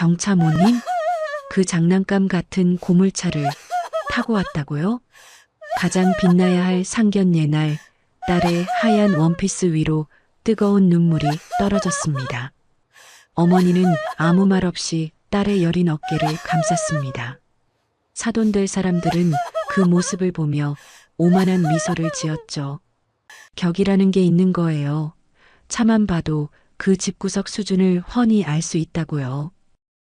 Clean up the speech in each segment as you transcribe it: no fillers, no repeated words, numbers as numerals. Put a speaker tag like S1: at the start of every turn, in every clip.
S1: 경차모님? 그 장난감 같은 고물차를 타고 왔다고요? 가장 빛나야 할 상견례 날 딸의 하얀 원피스 위로 뜨거운 눈물이 떨어졌습니다. 어머니는 아무 말 없이 딸의 여린 어깨를 감쌌습니다. 사돈될 사람들은 그 모습을 보며 오만한 미소를 지었죠. 격이라는 게 있는 거예요. 차만 봐도 그 집구석 수준을 훤히 알 수 있다고요.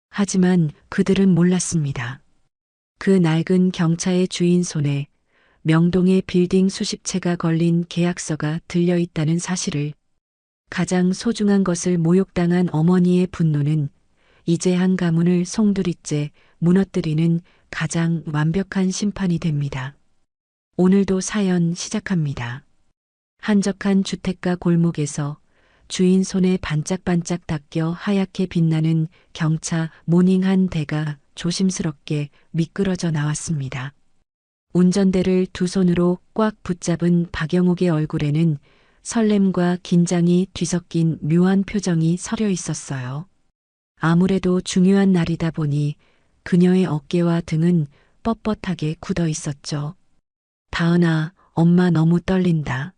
S1: 하지만 그들은 몰랐습니다. 그 낡은 경차의 주인 손에 명동의 빌딩 수십 채가 걸린 계약서가 들려있다는 사실을. 가장 소중한 것을 모욕당한 어머니의 분노는 이제 한 가문을 송두리째 무너뜨리는 가장 완벽한 심판이 됩니다. 오늘도 사연 시작합니다. 한적한 주택가 골목에서 주인 손에 반짝반짝 닦여 하얗게 빛나는 경차 모닝 한 대가 조심스럽게 미끄러져 나왔습니다. 운전대를 두 손으로 꽉 붙잡은 박영옥의 얼굴에는 설렘과 긴장이 뒤섞인 묘한 표정이 서려 있었어요. 아무래도 중요한 날이다 보니 그녀의 어깨와 등은 뻣뻣하게 굳어 있었죠. 다은아, 엄마 너무 떨린다.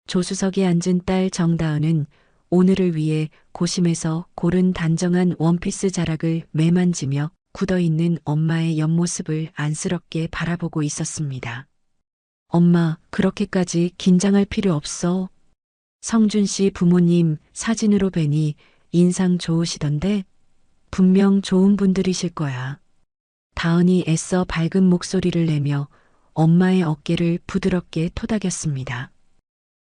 S1: 조수석에 앉은 딸 정다은은 오늘을 위해 고심해서 고른 단정한 원피스 자락을 매만지며 굳어있는 엄마의 옆모습을 안쓰럽게 바라보고 있었습니다. 엄마, 그렇게까지 긴장할 필요 없어. 성준 씨 부모님 사진으로 뵈니 인상 좋으시던데 분명 좋은 분들이실 거야. 다은이 애써 밝은 목소리를 내며 엄마의 어깨를 부드럽게 토닥였습니다.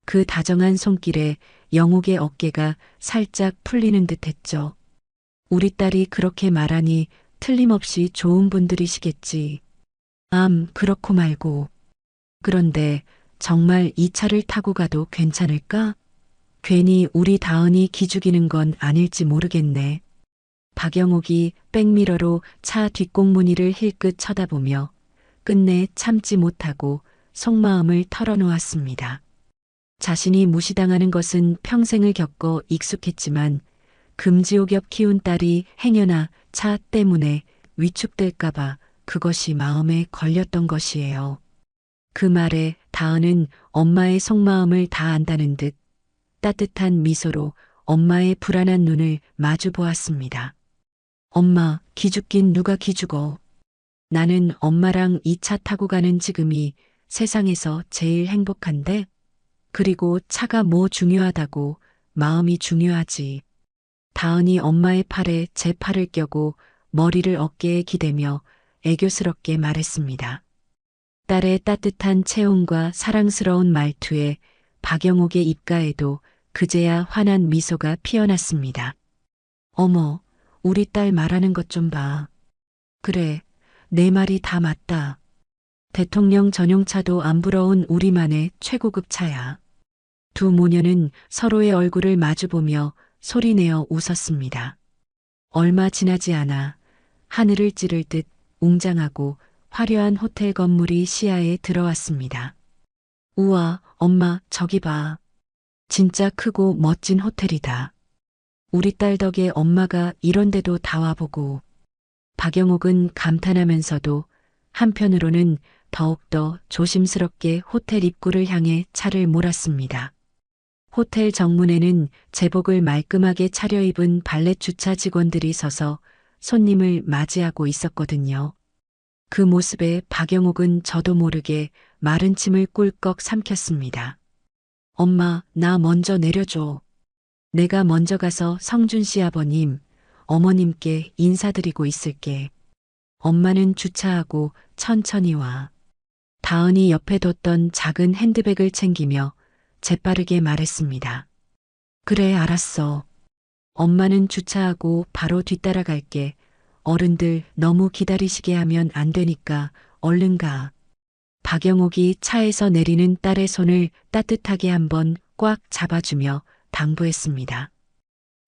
S1: 그 다정한 손길에 영옥의 어깨가 살짝 풀리는 듯 했죠. 우리 딸이 그렇게 말하니 틀림없이 좋은 분들이시겠지. 그렇고 말고. 그런데 정말 이 차를 타고 가도 괜찮을까? 괜히 우리 다은이 기죽이는 건 아닐지 모르겠네. 박영옥이 백미러로 차 뒷공무니를 힐끗 쳐다보며 끝내 참지 못하고 속마음을 털어놓았습니다. 자신이 무시당하는 것은 평생을 겪어 익숙했지만 금지옥엽 키운 딸이 행여나 차 때문에 위축될까봐 그것이 마음에 걸렸던 것이에요. 그 말에 다은은 엄마의 속마음을 다 안다는 듯 따뜻한 미소로 엄마의 불안한 눈을 마주 보았습니다. 엄마, 기죽긴 누가 기죽어. 나는 엄마랑 이 차 타고 가는 지금이 세상에서 제일 행복한데? 그리고 차가 뭐 중요하다고, 마음이 중요하지. 다은이 엄마의 팔에 제 팔을 껴고 머리를 어깨에 기대며 애교스럽게 말했습니다. 딸의 따뜻한 체온과 사랑스러운 말투에 박영옥의 입가에도 그제야 환한 미소가 피어났습니다. 어머, 우리 딸 말하는 것 좀 봐. 그래, 내 말이 다 맞다. 대통령 전용차도 안 부러운 우리만의 최고급 차야. 두 모녀는 서로의 얼굴을 마주보며 소리내어 웃었습니다. 얼마 지나지 않아 하늘을 찌를 듯 웅장하고 화려한 호텔 건물이 시야에 들어왔습니다. 우와, 엄마, 저기 봐. 진짜 크고 멋진 호텔이다. 우리 딸 덕에 엄마가 이런 데도 다 와보고. 박영옥은 감탄하면서도 한편으로는 더욱더 조심스럽게 호텔 입구를 향해 차를 몰았습니다. 호텔 정문에는 제복을 말끔하게 차려입은 발렛 주차 직원들이 서서 손님을 맞이하고 있었거든요. 그 모습에 박영옥은 저도 모르게 마른 침을 꿀꺽 삼켰습니다. 엄마, 나 먼저 내려줘. 내가 먼저 가서 성준 씨 아버님, 어머님께 인사드리고 있을게. 엄마는 주차하고 천천히 와. 다은이 옆에 뒀던 작은 핸드백을 챙기며 재빠르게 말했습니다. 그래, 알았어. 엄마는 주차하고 바로 뒤따라갈게. 어른들 너무 기다리시게 하면 안 되니까 얼른 가. 박영옥이 차에서 내리는 딸의 손을 따뜻하게 한번 꽉 잡아주며 당부했습니다.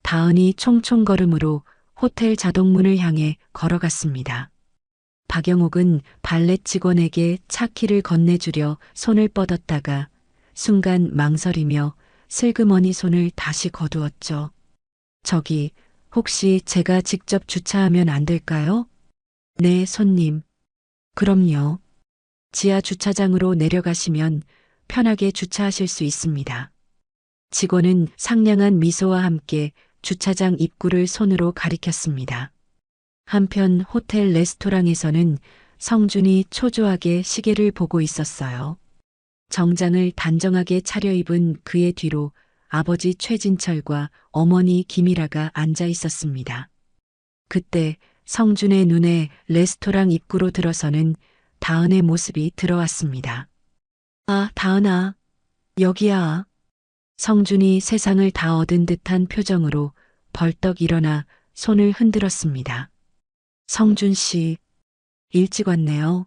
S1: 다은이 총총걸음으로 호텔 자동문을 향해 걸어갔습니다. 박영옥은 발렛 직원에게 차 키를 건네주려 손을 뻗었다가 순간 망설이며 슬그머니 손을 다시 거두었죠. 저기 혹시 제가 직접 주차하면 안 될까요? 네, 손님. 그럼요. 지하 주차장으로 내려가시면 편하게 주차하실 수 있습니다. 직원은 상냥한 미소와 함께 주차장 입구를 손으로 가리켰습니다. 한편 호텔 레스토랑에서는 성준이 초조하게 시계를 보고 있었어요. 정장을 단정하게 차려입은 그의 뒤로 아버지 최진철과 어머니 김이라가 앉아 있었습니다. 그때 성준의 눈에 레스토랑 입구로 들어서는 다은의 모습이 들어왔습니다. 아, 다은아. 여기야. 성준이 세상을 다 얻은 듯한 표정으로 벌떡 일어나 손을 흔들었습니다. 성준 씨, 일찍 왔네요.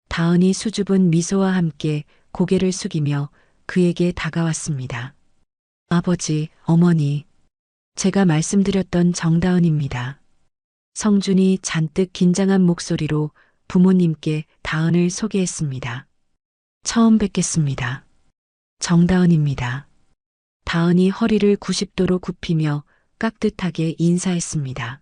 S1: 다은이 수줍은 미소와 함께 고개를 숙이며 그에게 다가왔습니다. 아버지, 어머니, 제가 말씀드렸던 정다은입니다. 성준이 잔뜩 긴장한 목소리로 부모님께 다은을 소개했습니다. 처음 뵙겠습니다. 정다은입니다. 다은이 허리를 90도로 굽히며 깍듯하게 인사했습니다.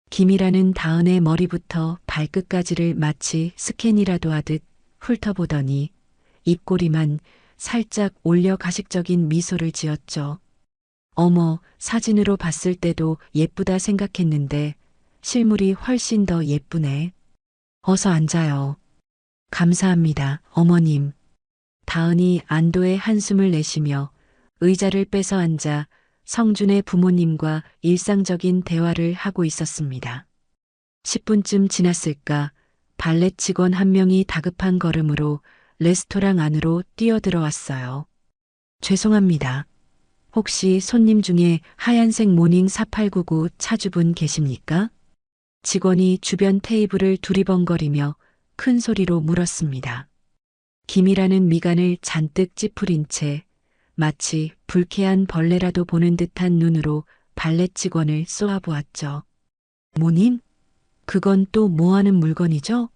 S1: 김이라는 다은의 머리부터 발끝까지를 마치 스캔이라도 하듯 훑어보더니 입꼬리만 살짝 올려 가식적인 미소를 지었죠. 어머, 사진으로 봤을 때도 예쁘다 생각했는데 실물이 훨씬 더 예쁘네. 어서 앉아요. 감사합니다, 어머님. 다은이 안도의 한숨을 내쉬며 의자를 빼서 앉아 성준의 부모님과 일상적인 대화를 하고 있었습니다. 10분쯤 지났을까 발렛 직원 한 명이 다급한 걸음으로 레스토랑 안으로 뛰어들어왔어요. 죄송합니다. 혹시 손님 중에 하얀색 모닝 4899 차주분 계십니까? 직원이 주변 테이블을 두리번거리며 큰 소리로 물었습니다. 김이라는 미간을 잔뜩 찌푸린 채 마치 불쾌한 벌레라도 보는 듯한 눈으로 발렛 직원을 쏘아보았죠. 모님? 그건 또 뭐하는 물건이죠?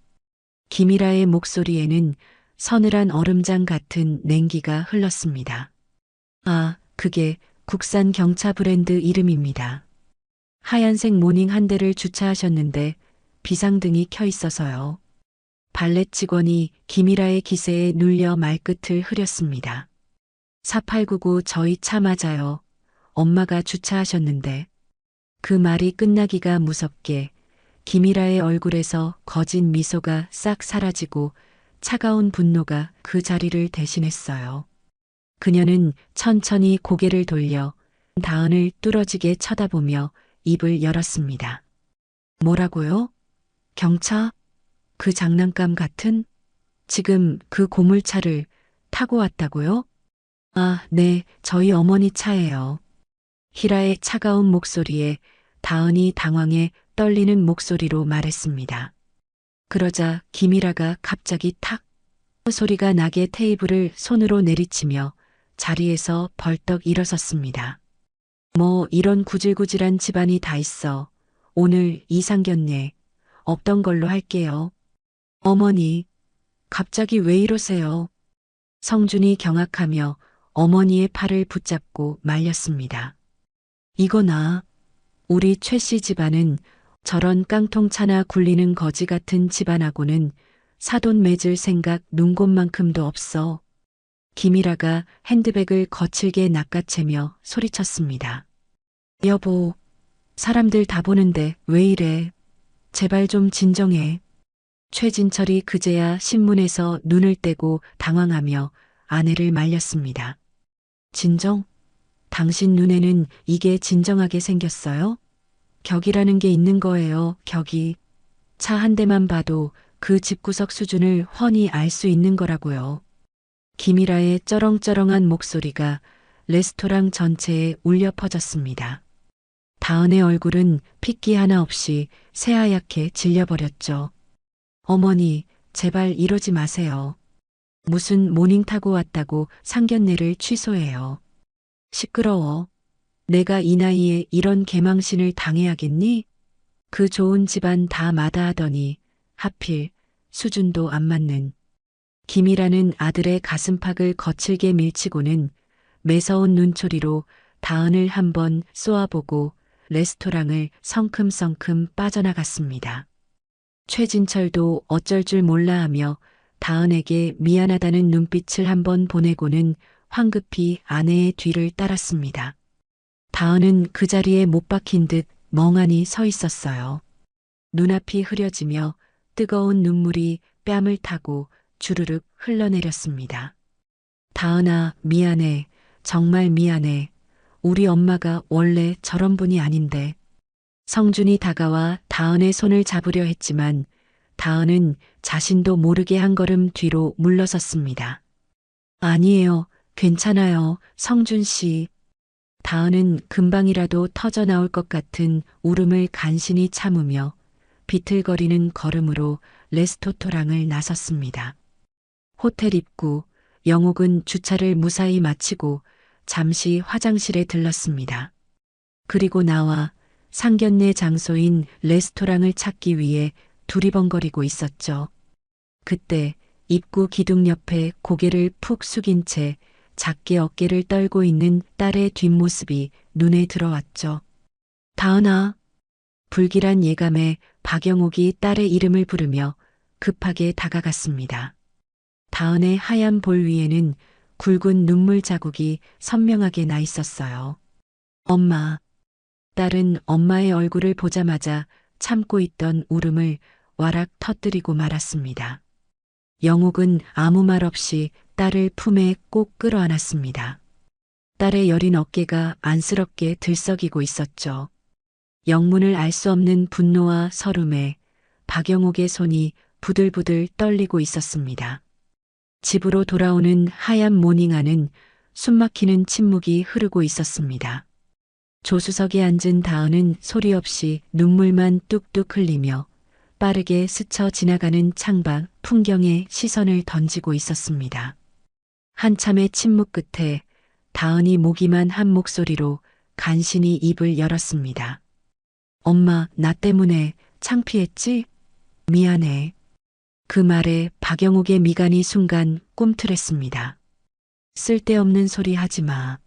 S1: 김이라의 목소리에는 서늘한 얼음장 같은 냉기가 흘렀습니다. 아, 그게 국산 경차 브랜드 이름입니다. 하얀색 모닝 한 대를 주차하셨는데 비상등이 켜 있어서요. 발렛 직원이 김이라의 기세에 눌려 말끝을 흐렸습니다. 4899 저희 차 맞아요. 엄마가 주차하셨는데. 그 말이 끝나기가 무섭게 김이라의 얼굴에서 거진 미소가 싹 사라지고 차가운 분노가 그 자리를 대신했어요. 그녀는 천천히 고개를 돌려 다은을 뚫어지게 쳐다보며 입을 열었습니다. 뭐라고요? 경차? 그 장난감 같은? 지금 그 고물차를 타고 왔다고요? 아, 네, 저희 어머니 차예요. 희라의 차가운 목소리에 다은이 당황해 떨리는 목소리로 말했습니다. 그러자 김이라가 갑자기 탁 소리가 나게 테이블을 손으로 내리치며 자리에서 벌떡 일어섰습니다. 뭐 이런 구질구질한 집안이 다 있어. 오늘 이상견례 없던 걸로 할게요. 어머니, 갑자기 왜 이러세요? 성준이 경악하며 어머니의 팔을 붙잡고 말렸습니다. 이거나 우리 최 씨 집안은 저런 깡통차나 굴리는 거지 같은 집안하고는 사돈 맺을 생각 눈곱만큼도 없어. 김이라가 핸드백을 거칠게 낚아채며 소리쳤습니다. 여보, 사람들 다 보는데 왜 이래? 제발 좀 진정해. 최진철이 그제야 신문에서 눈을 떼고 당황하며 아내를 말렸습니다. 진정? 당신 눈에는 이게 진정하게 생겼어요? 격이라는 게 있는 거예요, 격이. 차 한 대만 봐도 그 집구석 수준을 훤히 알 수 있는 거라고요. 김이라의 쩌렁쩌렁한 목소리가 레스토랑 전체에 울려 퍼졌습니다. 다은의 얼굴은 핏기 하나 없이 새하얗게 질려버렸죠. 어머니, 제발 이러지 마세요. 무슨 모닝 타고 왔다고 상견례를 취소해요. 시끄러워. 내가 이 나이에 이런 개망신을 당해야겠니? 그 좋은 집안 다 마다하더니 하필 수준도 안 맞는. 김이라는 아들의 가슴팍을 거칠게 밀치고는 매서운 눈초리로 다은을 한번 쏘아보고 레스토랑을 성큼성큼 빠져나갔습니다. 최진철도 어쩔 줄 몰라 하며 다은에게 미안하다는 눈빛을 한번 보내고는 황급히 아내의 뒤를 따랐습니다. 다은은 그 자리에 못 박힌 듯 멍하니 서 있었어요. 눈앞이 흐려지며 뜨거운 눈물이 뺨을 타고 주르륵 흘러내렸습니다. 다은아, 미안해. 정말 미안해. 우리 엄마가 원래 저런 분이 아닌데. 성준이 다가와 다은의 손을 잡으려 했지만 다은은 자신도 모르게 한 걸음 뒤로 물러섰습니다. 아니에요. 괜찮아요. 성준 씨. 다은은 금방이라도 터져 나올 것 같은 울음을 간신히 참으며 비틀거리는 걸음으로 레스토토랑을 나섰습니다. 호텔 입구, 영옥은 주차를 무사히 마치고 잠시 화장실에 들렀습니다. 그리고 나와 상견례 장소인 레스토랑을 찾기 위해 두리번거리고 있었죠. 그때 입구 기둥 옆에 고개를 푹 숙인 채 작게 어깨를 떨고 있는 딸의 뒷모습이 눈에 들어왔죠. 다은아. 불길한 예감에 박영옥이 딸의 이름을 부르며 급하게 다가갔습니다. 다은의 하얀 볼 위에는 굵은 눈물 자국이 선명하게 나 있었어요. 엄마. 딸은 엄마의 얼굴을 보자마자 참고 있던 울음을 와락 터뜨리고 말았습니다. 영옥은 아무 말 없이 딸을 품에 꼭 끌어안았습니다. 딸의 여린 어깨가 안쓰럽게 들썩이고 있었죠. 영문을 알 수 없는 분노와 서름에 박영옥의 손이 부들부들 떨리고 있었습니다. 집으로 돌아오는 하얀 모닝 안은 숨막히는 침묵이 흐르고 있었습니다. 조수석에 앉은 다은은 소리 없이 눈물만 뚝뚝 흘리며 빠르게 스쳐 지나가는 창밖 풍경에 시선을 던지고 있었습니다. 한참의 침묵 끝에 다은이 모기만 한 목소리로 간신히 입을 열었습니다. 엄마, 나 때문에 창피했지? 미안해. 그 말에 박영옥의 미간이 순간 꿈틀했습니다. 쓸데없는 소리 하지 마.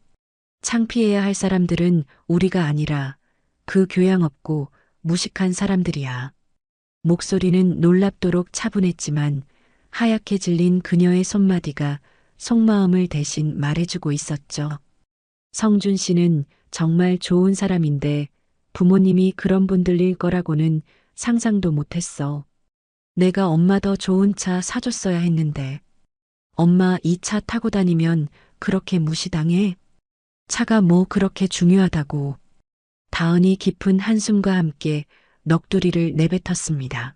S1: 창피해야 할 사람들은 우리가 아니라 그 교양 없고 무식한 사람들이야. 목소리는 놀랍도록 차분했지만 하얗게 질린 그녀의 손마디가 속마음을 대신 말해주고 있었죠. 성준 씨는 정말 좋은 사람인데 부모님이 그런 분들일 거라고는 상상도 못했어. 내가 엄마 더 좋은 차 사줬어야 했는데. 엄마 이 차 타고 다니면 그렇게 무시당해? 차가 뭐 그렇게 중요하다고. 다은이 깊은 한숨과 함께 넋두리를 내뱉었습니다.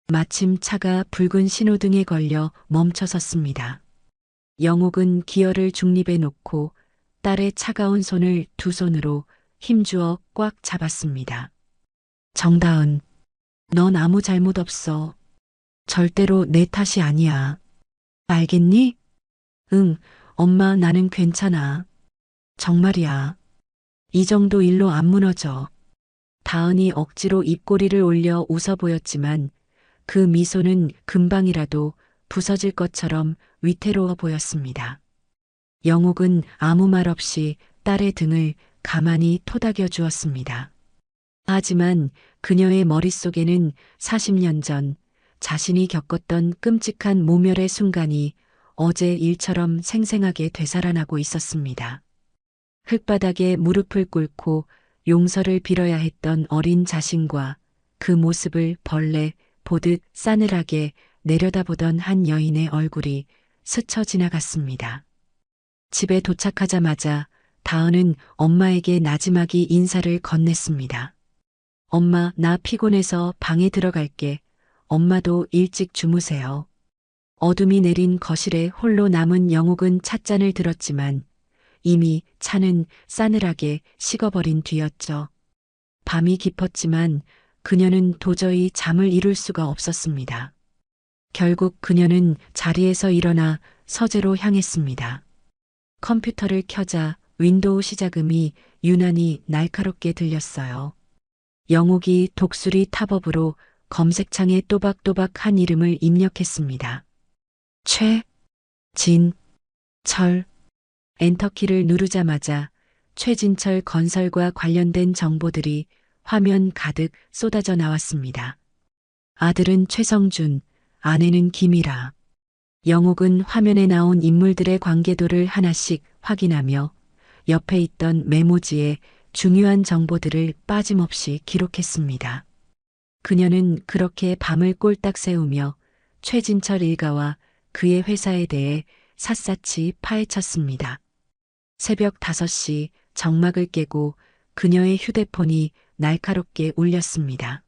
S1: 마침 차가 붉은 신호등에 걸려 멈춰 섰습니다. 영옥은 기어를 중립에 놓고 딸의 차가운 손을 두 손으로 힘주어 꽉 잡았습니다. 정다은, 넌 아무 잘못 없어. 절대로 내 탓이 아니야. 알겠니? 응, 엄마 나는 괜찮아. 정말이야. 이 정도 일로 안 무너져. 다은이 억지로 입꼬리를 올려 웃어 보였지만 그 미소는 금방이라도 부서질 것처럼 위태로워 보였습니다. 영옥은 아무 말 없이 딸의 등을 가만히 토닥여 주었습니다. 하지만 그녀의 머릿속에는 40년 전 자신이 겪었던 끔찍한 모멸의 순간이 어제 일처럼 생생하게 되살아나고 있었습니다. 흙바닥에 무릎을 꿇고 용서를 빌어야 했던 어린 자신과 그 모습을 벌레 보듯 싸늘하게 내려다보던 한 여인의 얼굴이 스쳐 지나갔습니다. 집에 도착하자마자 다은은 엄마에게 나지막이 인사를 건넸습니다. 엄마, 나 피곤해서 방에 들어갈게. 엄마도 일찍 주무세요. 어둠이 내린 거실에 홀로 남은 영옥은 찻잔을 들었지만 이미 차는 싸늘하게 식어버린 뒤였죠. 밤이 깊었지만 그녀는 도저히 잠을 이룰 수가 없었습니다. 결국 그녀는 자리에서 일어나 서재로 향했습니다. 컴퓨터를 켜자 윈도우 시작음이 유난히 날카롭게 들렸어요. 영옥이 독수리 탑업으로 검색창에 또박또박 한 이름을 입력했습니다. 최, 진, 철. 엔터키를 누르자마자 최진철 건설과 관련된 정보들이 화면 가득 쏟아져 나왔습니다. 아들은 최성준, 아내는 김이라. 영옥은 화면에 나온 인물들의 관계도를 하나씩 확인하며 옆에 있던 메모지에 중요한 정보들을 빠짐없이 기록했습니다. 그녀는 그렇게 밤을 꼴딱 새우며 최진철 일가와 그의 회사에 대해 샅샅이 파헤쳤습니다. 새벽 5시 정막을 깨고 그녀의 휴대폰이 날카롭게 울렸습니다.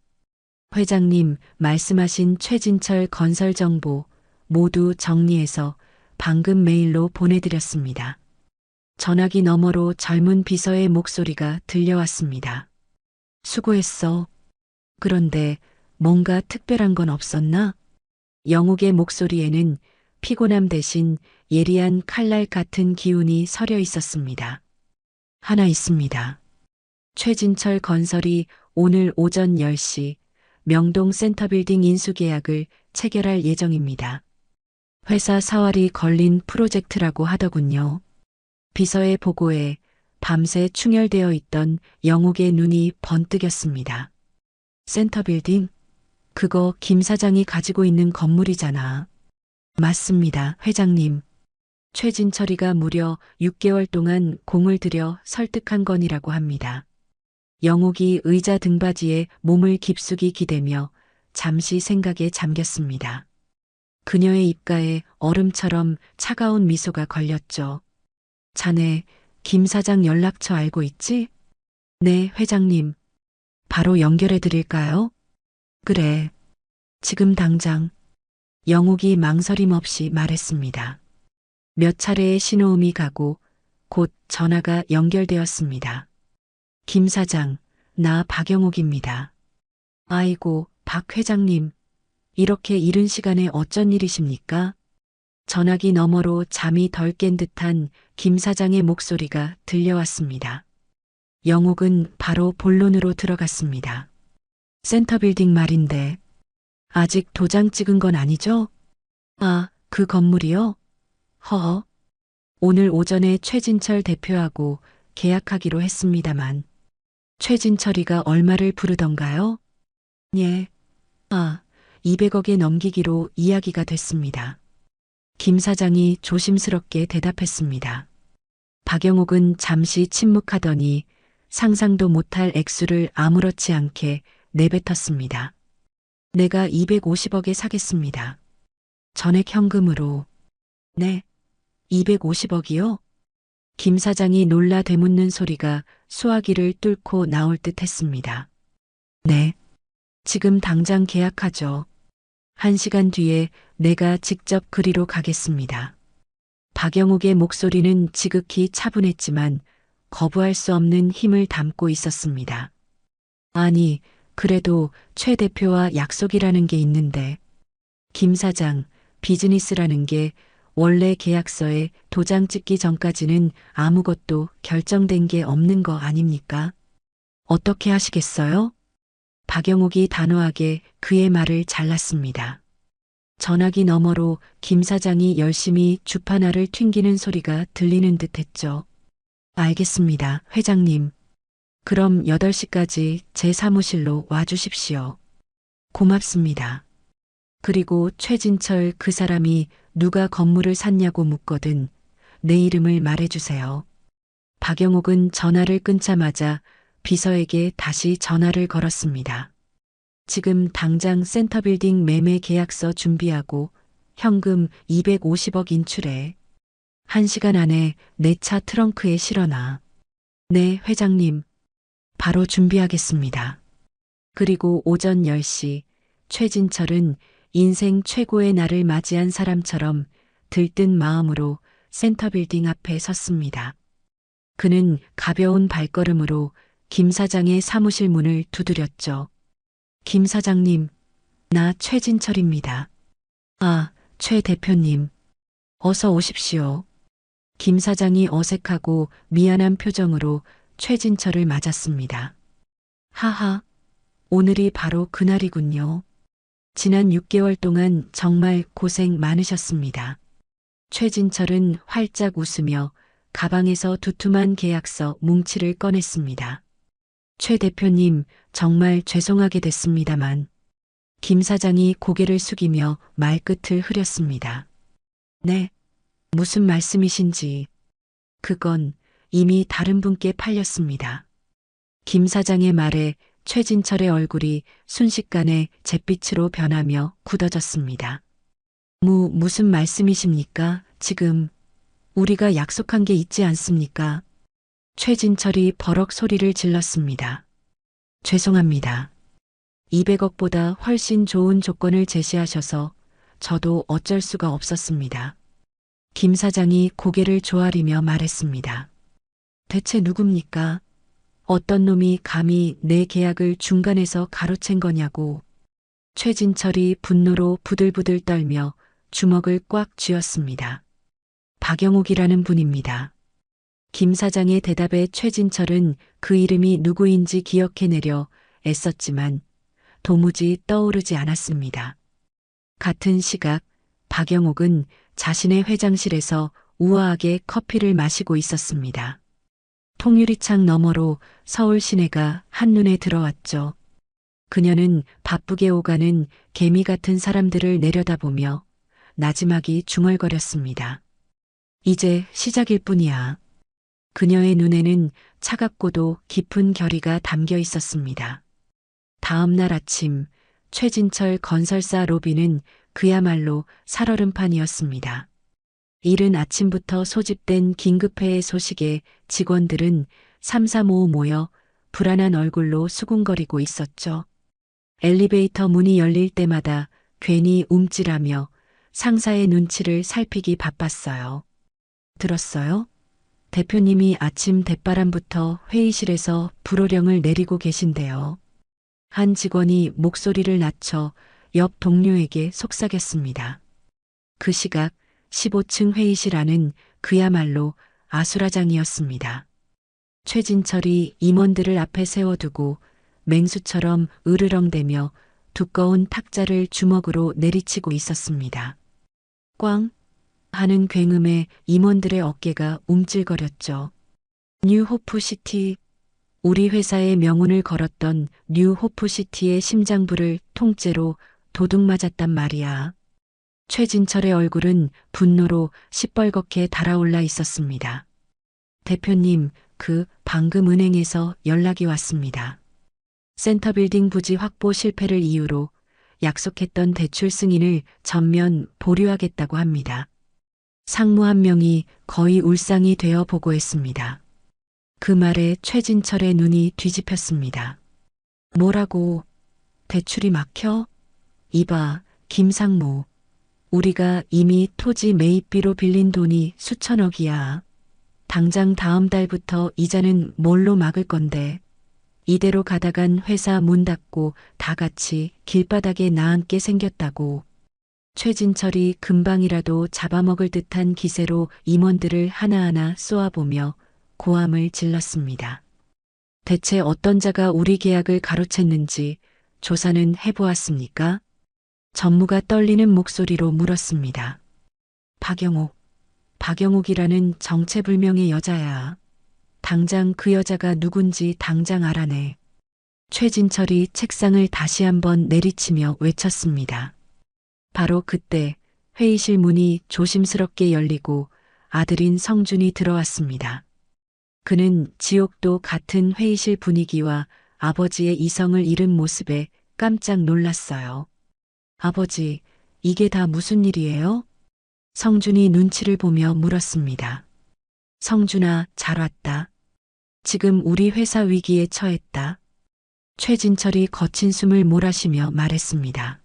S1: 회장님 말씀하신 최진철 건설 정보 모두 정리해서 방금 메일로 보내드렸습니다. 전화기 너머로 젊은 비서의 목소리가 들려왔습니다. 수고했어. 그런데 뭔가 특별한 건 없었나? 영옥의 목소리에는 피곤함 대신 예리한 칼날 같은 기운이 서려 있었습니다. 하나 있습니다. 최진철 건설이 오늘 오전 10시 명동 센터빌딩 인수계약을 체결할 예정입니다. 회사 사활이 걸린 프로젝트라고 하더군요. 비서의 보고에 밤새 충혈되어 있던 영옥의 눈이 번뜩였습니다. 센터빌딩? 그거 김 사장이 가지고 있는 건물이잖아. 맞습니다, 회장님. 최진철이가 무려 6개월 동안 공을 들여 설득한 건이라고 합니다. 영옥이 의자 등받이에 몸을 깊숙이 기대며 잠시 생각에 잠겼습니다. 그녀의 입가에 얼음처럼 차가운 미소가 걸렸죠. 자네, 김 사장 연락처 알고 있지? 네, 회장님. 바로 연결해 드릴까요? 그래. 지금 당장. 영옥이 망설임 없이 말했습니다. 몇 차례의 신호음이 가고 곧 전화가 연결되었습니다. 김 사장, 나 박영옥입니다. 아이고, 박 회장님. 이렇게 이른 시간에 어쩐 일이십니까? 전화기 너머로 잠이 덜 깬 듯한 김 사장의 목소리가 들려왔습니다. 영옥은 바로 본론으로 들어갔습니다. 센터빌딩 말인데 아직 도장 찍은 건 아니죠? 아, 그 건물이요? 허허. 오늘 오전에 최진철 대표하고 계약하기로 했습니다만 최진철이가 얼마를 부르던가요? 예. 아, 200억에 넘기기로 이야기가 됐습니다. 김 사장이 조심스럽게 대답했습니다. 박영옥은 잠시 침묵하더니 상상도 못할 액수를 아무렇지 않게 내뱉었습니다. 내가 250억에 사겠습니다. 전액 현금으로. 네, 250억이요? 김 사장이 놀라 되묻는 소리가 수화기를 뚫고 나올 듯 했습니다. 네, 지금 당장 계약하죠. 1시간 뒤에 내가 직접 그리로 가겠습니다. 박영옥의 목소리는 지극히 차분했지만 거부할 수 없는 힘을 담고 있었습니다. 아니, 그래도 최 대표와 약속이라는 게 있는데, 김 사장, 비즈니스라는 게 원래 계약서에 도장 찍기 전까지는 아무것도 결정된 게 없는 거 아닙니까? 어떻게 하시겠어요? 박영옥이 단호하게 그의 말을 잘랐습니다. 전화기 너머로 김 사장이 열심히 주파나를 튕기는 소리가 들리는 듯 했죠. 알겠습니다, 회장님. 그럼 8시까지 제 사무실로 와주십시오. 고맙습니다. 그리고 최진철 그 사람이 누가 건물을 샀냐고 묻거든 내 이름을 말해주세요. 박영옥은 전화를 끊자마자 비서에게 다시 전화를 걸었습니다. 지금 당장 센터빌딩 매매 계약서 준비하고 현금 250억 인출해. 1시간 안에 내 차 트렁크에 실어놔. 네, 회장님. 바로 준비하겠습니다. 그리고 오전 10시 최진철은 인생 최고의 날을 맞이한 사람처럼 들뜬 마음으로 센터빌딩 앞에 섰습니다. 그는 가벼운 발걸음으로 김 사장의 사무실 문을 두드렸죠. 김 사장님, 나 최진철입니다. 아, 최 대표님. 어서 오십시오. 김 사장이 어색하고 미안한 표정으로 최진철을 맞았습니다. 하하, 오늘이 바로 그날이군요. 지난 6개월 동안 정말 고생 많으셨습니다. 최진철은 활짝 웃으며 가방에서 두툼한 계약서 뭉치를 꺼냈습니다. 최 대표님, 정말 죄송하게 됐습니다만. 김 사장이 고개를 숙이며 말끝을 흐렸습니다. 네, 무슨 말씀이신지. 그건 이미 다른 분께 팔렸습니다. 김 사장의 말에 최진철의 얼굴이 순식간에 잿빛으로 변하며 굳어졌습니다. 무슨 말씀이십니까? 지금 우리가 약속한 게 있지 않습니까? 최진철이 버럭 소리를 질렀습니다. 죄송합니다. 200억보다 훨씬 좋은 조건을 제시하셔서 저도 어쩔 수가 없었습니다. 김 사장이 고개를 조아리며 말했습니다. 대체 누굽니까? 어떤 놈이 감히 내 계약을 중간에서 가로챈 거냐고. 최진철이 분노로 부들부들 떨며 주먹을 꽉 쥐었습니다. 박영옥이라는 분입니다. 김 사장의 대답에 최진철은 그 이름이 누구인지 기억해내려 애썼지만 도무지 떠오르지 않았습니다. 같은 시각 박영옥은 자신의 회장실에서 우아하게 커피를 마시고 있었습니다. 통유리창 너머로 서울 시내가 한눈에 들어왔죠. 그녀는 바쁘게 오가는 개미 같은 사람들을 내려다보며 나지막이 중얼거렸습니다. 이제 시작일 뿐이야. 그녀의 눈에는 차갑고도 깊은 결의가 담겨 있었습니다. 다음 날 아침 최진철 건설사 로비는 그야말로 살얼음판이었습니다. 이른 아침부터 소집된 긴급회의 소식에 직원들은 삼삼오오 모여 불안한 얼굴로 수군거리고 있었죠. 엘리베이터 문이 열릴 때마다 괜히 움찔하며 상사의 눈치를 살피기 바빴어요. 들었어요? 대표님이 아침 대바람부터 회의실에서 불호령을 내리고 계신데요. 한 직원이 목소리를 낮춰 옆 동료에게 속삭였습니다. 그 시각 15층 회의실 안은 그야말로 아수라장이었습니다. 최진철이 임원들을 앞에 세워두고 맹수처럼 으르렁대며 두꺼운 탁자를 주먹으로 내리치고 있었습니다. 꽝 하는 굉음에 임원들의 어깨가 움찔거렸죠. 뉴호프시티, 우리 회사의 명운을 걸었던 뉴호프시티의 심장부를 통째로 도둑 맞았단 말이야. 최진철의 얼굴은 분노로 시뻘겋게 달아올라 있었습니다. 대표님, 방금 은행에서 연락이 왔습니다. 센터빌딩 부지 확보 실패를 이유로 약속했던 대출 승인을 전면 보류하겠다고 합니다. 상무 한 명이 거의 울상이 되어 보고했습니다. 그 말에 최진철의 눈이 뒤집혔습니다. 뭐라고? 대출이 막혀? 이봐, 김상무. 우리가 이미 토지 매입비로 빌린 돈이 수천억이야. 당장 다음 달부터 이자는 뭘로 막을 건데. 이대로 가다간 회사 문 닫고 다 같이 길바닥에 나앉게 생겼다고. 최진철이 금방이라도 잡아먹을 듯한 기세로 임원들을 하나하나 쏘아보며 고함을 질렀습니다. 대체 어떤 자가 우리 계약을 가로챘는지 조사는 해보았습니까? 전무가 떨리는 목소리로 물었습니다. 박영옥이라는 정체불명의 여자야. 당장 그 여자가 누군지 당장 알아내. 최진철이 책상을 다시 한번 내리치며 외쳤습니다. 바로 그때 회의실 문이 조심스럽게 열리고 아들인 성준이 들어왔습니다. 그는 지옥도 같은 회의실 분위기와 아버지의 이성을 잃은 모습에 깜짝 놀랐어요. 아버지, 이게 다 무슨 일이에요? 성준이 눈치를 보며 물었습니다. 성준아, 잘 왔다. 지금 우리 회사 위기에 처했다. 최진철이 거친 숨을 몰아쉬며 말했습니다.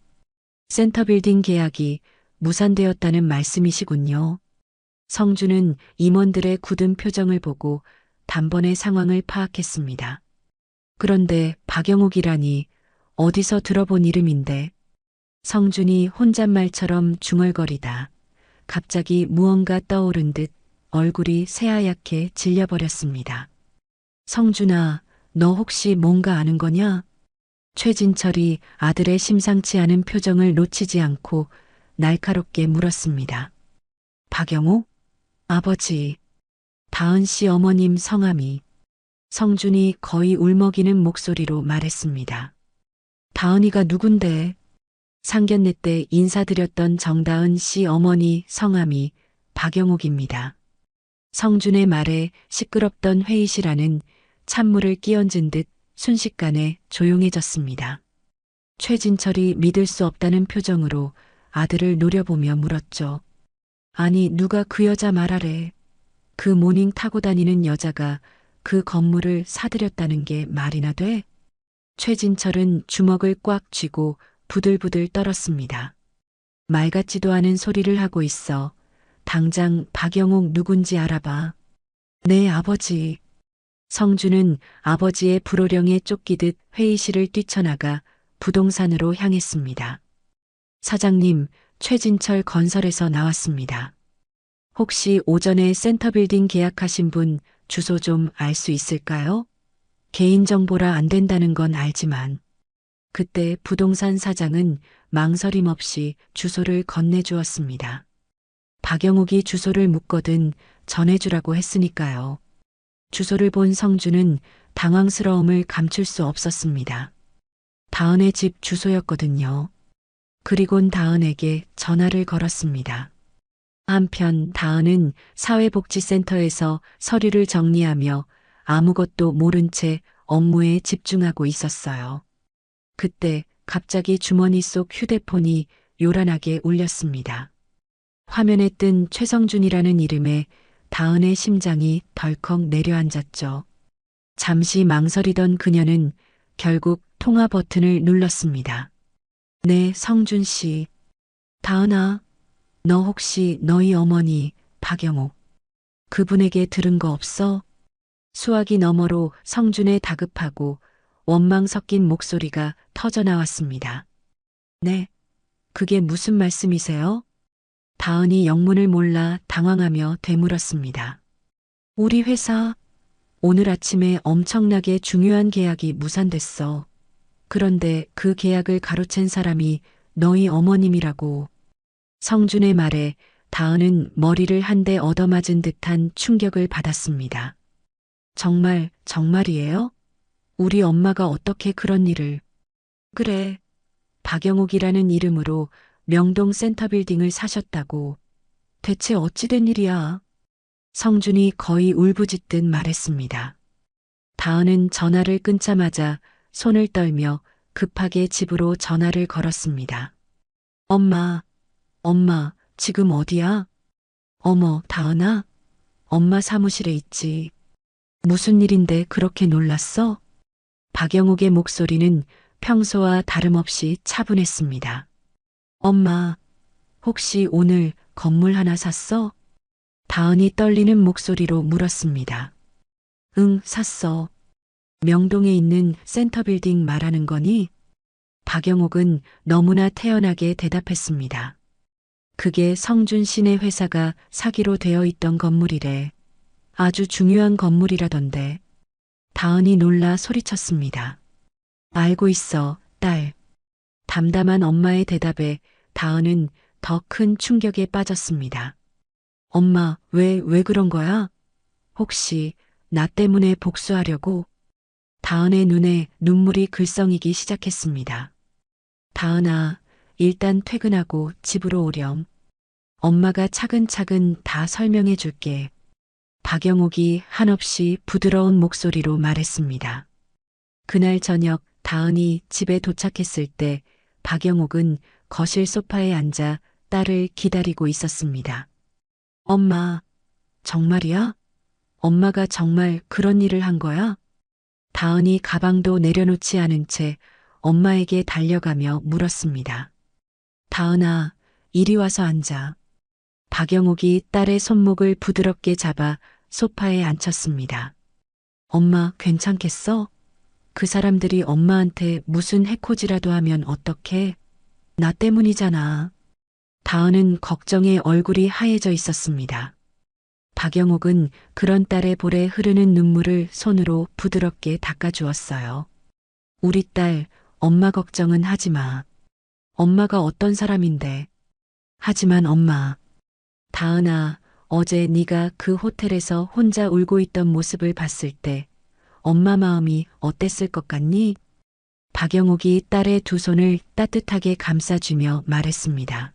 S1: 센터빌딩 계약이 무산되었다는 말씀이시군요. 성준은 임원들의 굳은 표정을 보고 단번에 상황을 파악했습니다. 그런데 박영옥이라니 어디서 들어본 이름인데. 성준이 혼잣말처럼 중얼거리다 갑자기 무언가 떠오른 듯 얼굴이 새하얗게 질려버렸습니다. 성준아, 너 혹시 뭔가 아는 거냐? 최진철이 아들의 심상치 않은 표정을 놓치지 않고 날카롭게 물었습니다. 박영옥? 아버지. 다은 씨 어머님 성함이. 성준이 거의 울먹이는 목소리로 말했습니다. 다은이가 누군데? 상견례 때 인사드렸던 정다은 씨 어머니 성함이 박영옥입니다. 성준의 말에 시끄럽던 회의실 안은 찬물을 끼얹은 듯 순식간에 조용해졌습니다. 최진철이 믿을 수 없다는 표정으로 아들을 노려보며 물었죠. 아니, 누가 그 여자 말하래. 그 모닝 타고 다니는 여자가 그 건물을 사들였다는 게 말이나 돼? 최진철은 주먹을 꽉 쥐고 부들부들 떨었습니다. 말 같지도 않은 소리를 하고 있어. 당장 박영옥 누군지 알아봐. 네, 아버지. 성준은 아버지의 불호령에 쫓기듯 회의실을 뛰쳐나가 부동산으로 향했습니다. 사장님, 최진철 건설에서 나왔습니다. 혹시 오전에 센터빌딩 계약하신 분 주소 좀 알 수 있을까요? 개인정보라 안 된다는 건 알지만. 그때 부동산 사장은 망설임 없이 주소를 건네주었습니다. 박영욱이 주소를 묻거든 전해주라고 했으니까요. 주소를 본 성준은 당황스러움을 감출 수 없었습니다. 다은의 집 주소였거든요. 그리곤 다은에게 전화를 걸었습니다. 한편 다은은 사회복지센터에서 서류를 정리하며 아무것도 모른 채 업무에 집중하고 있었어요. 그때 갑자기 주머니 속 휴대폰이 요란하게 울렸습니다. 화면에 뜬 최성준이라는 이름에 다은의 심장이 덜컥 내려앉았죠. 잠시 망설이던 그녀는 결국 통화 버튼을 눌렀습니다. 네, 성준 씨. 다은아, 너 혹시 너희 어머니 박영옥 그분에게 들은 거 없어? 수화기 너머로 성준의 다급하고 원망 섞인 목소리가 터져나왔습니다. 네, 그게 무슨 말씀이세요? 다은이 영문을 몰라 당황하며 되물었습니다. 우리 회사 오늘 아침에 엄청나게 중요한 계약이 무산됐어. 그런데 그 계약을 가로챈 사람이 너희 어머님이라고. 성준의 말에 다은은 머리를 한 대 얻어맞은 듯한 충격을 받았습니다. 정말이에요? 우리 엄마가 어떻게 그런 일을. 그래, 박영옥이라는 이름으로 명동 센터빌딩을 사셨다고. 대체 어찌 된 일이야? 성준이 거의 울부짖듯 말했습니다. 다은은 전화를 끊자마자 손을 떨며 급하게 집으로 전화를 걸었습니다. 엄마, 지금 어디야? 어머, 다은아? 엄마 사무실에 있지. 무슨 일인데 그렇게 놀랐어? 박영욱의 목소리는 평소와 다름없이 차분했습니다. 엄마, 혹시 오늘 건물 하나 샀어? 다은이 떨리는 목소리로 물었습니다. 응, 샀어. 명동에 있는 센터빌딩 말하는 거니? 박영옥은 너무나 태연하게 대답했습니다. 그게 성준 씨네 회사가 사기로 되어 있던 건물이래. 아주 중요한 건물이라던데. 다은이 놀라 소리쳤습니다. 알고 있어, 딸. 담담한 엄마의 대답에 다은은 더 큰 충격에 빠졌습니다. 엄마, 왜 그런 거야? 혹시 나 때문에 복수하려고? 다은의 눈에 눈물이 글썽이기 시작했습니다. 다은아, 일단 퇴근하고 집으로 오렴. 엄마가 차근차근 다 설명해 줄게. 박영옥이 한없이 부드러운 목소리로 말했습니다. 그날 저녁 다은이 집에 도착했을 때 박영옥은 거실 소파에 앉아 딸을 기다리고 있었습니다. 엄마, 정말이야? 엄마가 정말 그런 일을 한 거야? 다은이 가방도 내려놓지 않은 채 엄마에게 달려가며 물었습니다. 다은아, 이리 와서 앉아. 박영옥이 딸의 손목을 부드럽게 잡아 소파에 앉혔습니다. 엄마, 괜찮겠어? 그 사람들이 엄마한테 무슨 해코지라도 하면 어떡해? 나 때문이잖아. 다은은 걱정에 얼굴이 하얘져 있었습니다. 박영옥은 그런 딸의 볼에 흐르는 눈물을 손으로 부드럽게 닦아주었어요. 우리 딸, 엄마 걱정은 하지 마. 엄마가 어떤 사람인데. 하지만 엄마, 다은아, 어제 네가 그 호텔에서 혼자 울고 있던 모습을 봤을 때 엄마 마음이 어땠을 것 같니? 박영옥이 딸의 두 손을 따뜻하게 감싸주며 말했습니다.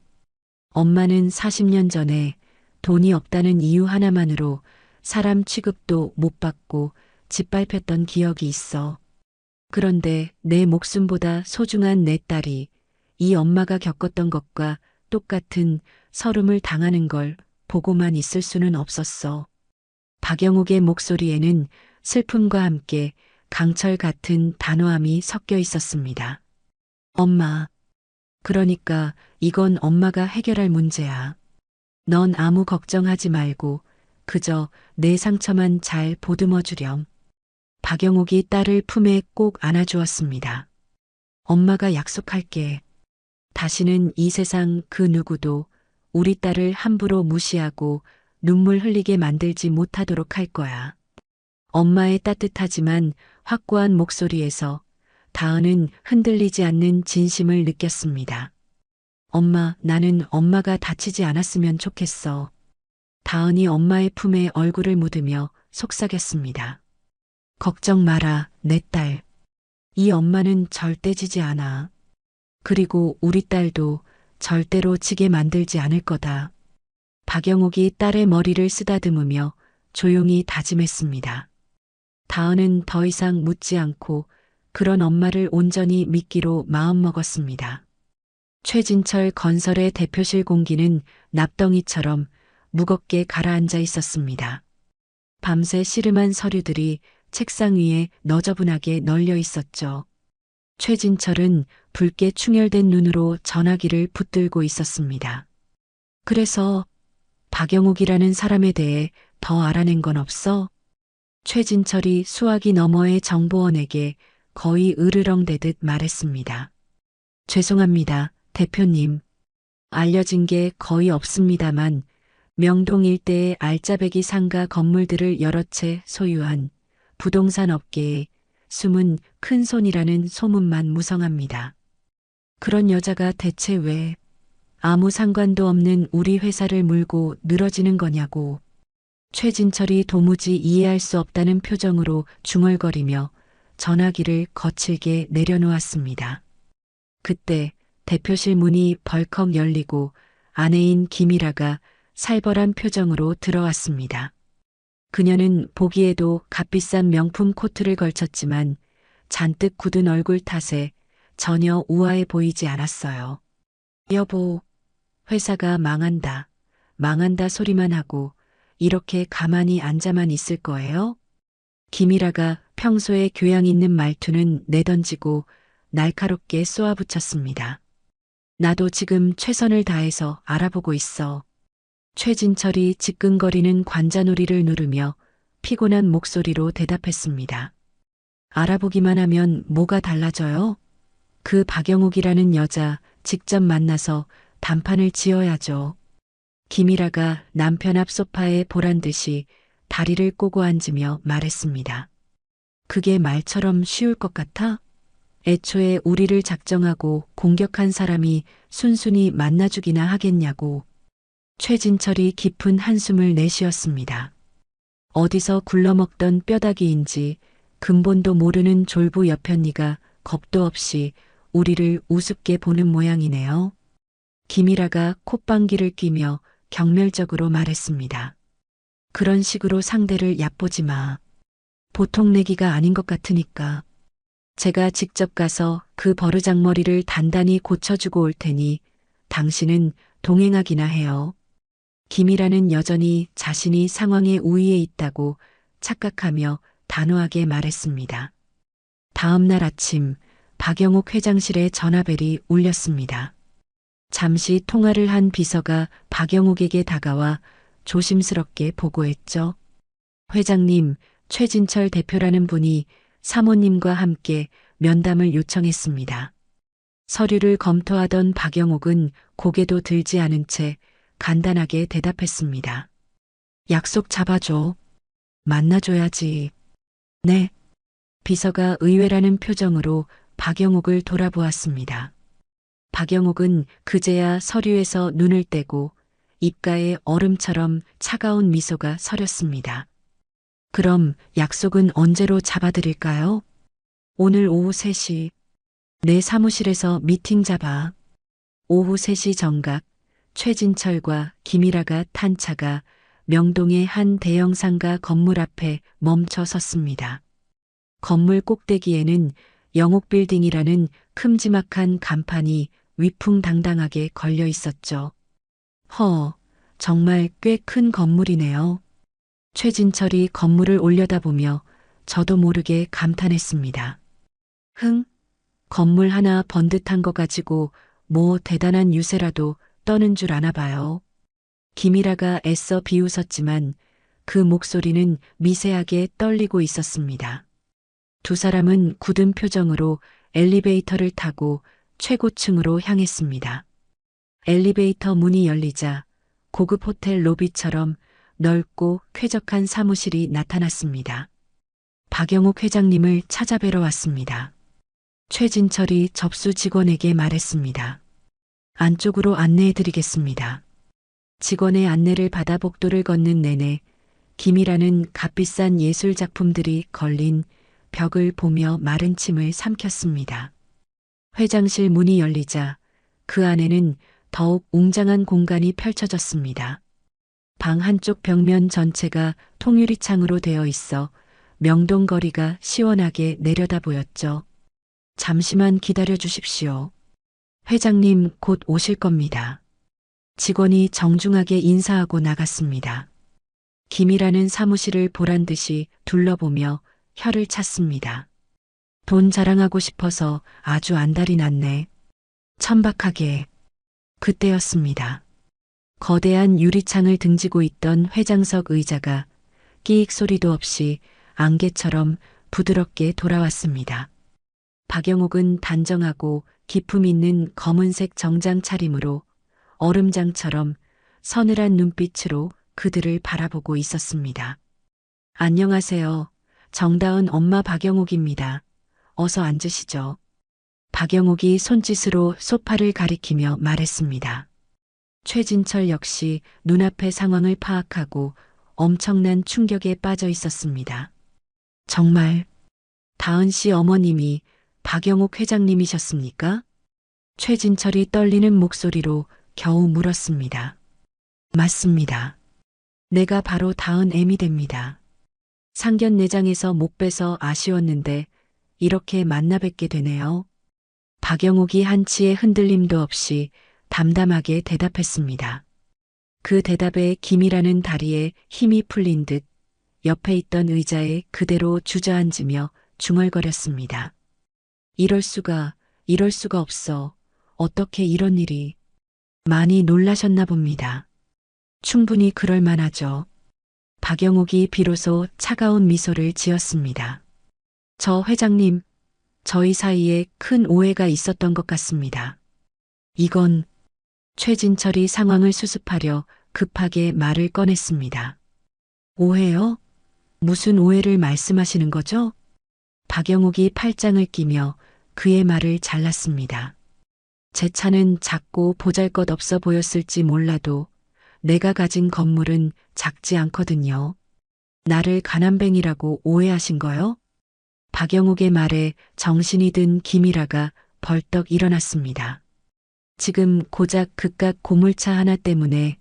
S1: 엄마는 40년 전에 돈이 없다는 이유 하나만으로 사람 취급도 못 받고 짓밟혔던 기억이 있어. 그런데 내 목숨보다 소중한 내 딸이 이 엄마가 겪었던 것과 똑같은 서름을 당하는 걸 보고만 있을 수는 없었어. 박영옥의 목소리에는 슬픔과 함께 강철 같은 단호함이 섞여 있었습니다. 엄마, 그러니까 이건 엄마가 해결할 문제야. 넌 아무 걱정하지 말고 그저 내 상처만 잘 보듬어 주렴. 박영옥이 딸을 품에 꼭 안아주었습니다. 엄마가 약속할게. 다시는 이 세상 그 누구도 우리 딸을 함부로 무시하고 눈물 흘리게 만들지 못하도록 할 거야. 엄마의 따뜻하지만 확고한 목소리에서 다은은 흔들리지 않는 진심을 느꼈습니다. 엄마, 나는 엄마가 다치지 않았으면 좋겠어. 다은이 엄마의 품에 얼굴을 묻으며 속삭였습니다. 걱정 마라, 내 딸. 이 엄마는 절대 지지 않아. 그리고 우리 딸도 절대로 지게 만들지 않을 거다. 박영옥이 딸의 머리를 쓰다듬으며 조용히 다짐했습니다. 다은은 더 이상 묻지 않고 그런 엄마를 온전히 믿기로 마음먹었습니다. 최진철 건설의 대표실 공기는 납덩이처럼 무겁게 가라앉아 있었습니다. 밤새 씨름한 서류들이 책상 위에 너저분하게 널려 있었죠. 최진철은 붉게 충혈된 눈으로 전화기를 붙들고 있었습니다. 그래서 박영옥이라는 사람에 대해 더 알아낸 건 없어? 최진철이 수화기 너머의 정보원에게 거의 으르렁대듯 말했습니다. 죄송합니다, 대표님. 알려진 게 거의 없습니다만 명동 일대의 알짜배기 상가 건물들을 여러 채 소유한 부동산 업계의 숨은 큰 손이라는 소문만 무성합니다. 그런 여자가 대체 왜 아무 상관도 없는 우리 회사를 물고 늘어지는 거냐고. 최진철이 도무지 이해할 수 없다는 표정으로 중얼거리며 전화기를 거칠게 내려놓았습니다. 그때 대표실 문이 벌컥 열리고 아내인 김이라가 살벌한 표정으로 들어왔습니다. 그녀는 보기에도 값비싼 명품 코트를 걸쳤지만 잔뜩 굳은 얼굴 탓에 전혀 우아해 보이지 않았어요. 여보, 회사가 망한다. 망한다 소리만 하고 이렇게 가만히 앉아만 있을 거예요? 김이라가 평소에 교양 있는 말투는 내던지고 날카롭게 쏘아붙였습니다. 나도 지금 최선을 다해서 알아보고 있어. 최진철이 지끈거리는 관자놀이를 누르며 피곤한 목소리로 대답했습니다. 알아보기만 하면 뭐가 달라져요? 그 박영옥이라는 여자 직접 만나서 단판을 지어야죠. 김이라가 남편 앞 소파에 보란 듯이 다리를 꼬고 앉으며 말했습니다. 그게 말처럼 쉬울 것 같아? 애초에 우리를 작정하고 공격한 사람이 순순히 만나주기나 하겠냐고. 최진철이 깊은 한숨을 내쉬었습니다. 어디서 굴러먹던 뼈다귀인지 근본도 모르는 졸부 여편니가 겁도 없이 우리를 우습게 보는 모양이네요. 김이라가 콧방귀를 뀌며 경멸적으로 말했습니다. 그런 식으로 상대를 얕보지 마. 보통 내기가 아닌 것 같으니까. 제가 직접 가서 그 버르장머리를 단단히 고쳐주고 올 테니 당신은 동행하기나 해요. 김이라는 여전히 자신이 상황의 우위에 있다고 착각하며 단호하게 말했습니다. 다음 날 아침 박영옥 회장실에 전화벨이 울렸습니다. 잠시 통화를 한 비서가 박영옥에게 다가와 조심스럽게 보고했죠. 회장님, 최진철 대표라는 분이 사모님과 함께 면담을 요청했습니다. 서류를 검토하던 박영옥은 고개도 들지 않은 채 간단하게 대답했습니다. 약속 잡아줘. 만나줘야지. 네. 비서가 의외라는 표정으로 박영옥을 돌아보았습니다. 박영옥은 그제야 서류에서 눈을 떼고 입가에 얼음처럼 차가운 미소가 서렸습니다. 그럼 약속은 언제로 잡아드릴까요? 오늘 오후 3시. 내 사무실에서 미팅 잡아. 오후 3시 정각, 최진철과 김일아가 탄 차가 명동의 한 대형 상가 건물 앞에 멈춰 섰습니다. 건물 꼭대기에는 영옥빌딩이라는 큼지막한 간판이 위풍당당하게 걸려 있었죠. 정말 꽤 큰 건물이네요. 최진철이 건물을 올려다보며 저도 모르게 감탄했습니다. 건물 하나 번듯한 거 가지고 뭐 대단한 유세라도 떠는 줄 아나 봐요. 김일아가 애써 비웃었지만 그 목소리는 미세하게 떨리고 있었습니다. 두 사람은 굳은 표정으로 엘리베이터를 타고 최고층으로 향했습니다. 엘리베이터 문이 열리자 고급 호텔 로비처럼 넓고 쾌적한 사무실이 나타났습니다. 박영옥 회장님을 찾아뵈러 왔습니다. 최진철이 접수 직원에게 말했습니다. 안쪽으로 안내해 드리겠습니다. 직원의 안내를 받아 복도를 걷는 내내 김이라는 값비싼 예술 작품들이 걸린 벽을 보며 마른 침을 삼켰습니다. 회장실 문이 열리자 그 안에는 더욱 웅장한 공간이 펼쳐졌습니다. 방 한쪽 벽면 전체가 통유리창으로 되어 있어 명동 거리가 시원하게 내려다 보였죠. 잠시만 기다려 주십시오. 회장님 곧 오실 겁니다. 직원이 정중하게 인사하고 나갔습니다. 김이라는 사무실을 보란 듯이 둘러보며 혀를 찼습니다. 돈 자랑하고 싶어서 아주 안달이 났네. 천박하게. 그때였습니다. 거대한 유리창을 등지고 있던 회장석 의자가 끼익 소리도 없이 안개처럼 부드럽게 돌아왔습니다. 박영옥은 단정하고 기품 있는 검은색 정장 차림으로 얼음장처럼 서늘한 눈빛으로 그들을 바라보고 있었습니다. 안녕하세요. 정다은 엄마 박영옥입니다. 어서 앉으시죠. 박영옥이 손짓으로 소파를 가리키며 말했습니다. 최진철 역시 눈앞의 상황을 파악하고 엄청난 충격에 빠져 있었습니다. 정말 다은 씨 어머님이 박영옥 회장님이셨습니까? 최진철이 떨리는 목소리로 겨우 물었습니다. 맞습니다. 내가 바로 다은 애미 됩니다. 상견례장에서 못 뵈서 아쉬웠는데 이렇게 만나 뵙게 되네요. 박영옥이 한치의 흔들림도 없이 담담하게 대답했습니다. 그 대답에 김이라는 다리에 힘이 풀린 듯 옆에 있던 의자에 그대로 주저앉으며 중얼거렸습니다. 이럴 수가 없어. 어떻게 이런 일이. 많이 놀라셨나 봅니다. 충분히 그럴 만하죠. 박영옥이 비로소 차가운 미소를 지었습니다. 저 회장님, 저희 사이에 큰 오해가 있었던 것 같습니다. 이건 최진철이 상황을 수습하려 급하게 말을 꺼냈습니다. 오해요? 무슨 오해를 말씀하시는 거죠? 박영옥이 팔짱을 끼며 그의 말을 잘랐습니다. 제 차는 작고 보잘것없어 보였을지 몰라도 내가 가진 건물은 작지 않거든요. 나를 가난뱅이라고 오해하신 거요? 박영옥의 말에 정신이 든 김일아가 벌떡 일어났습니다. 지금 고작 그깟 고물차 하나 때문에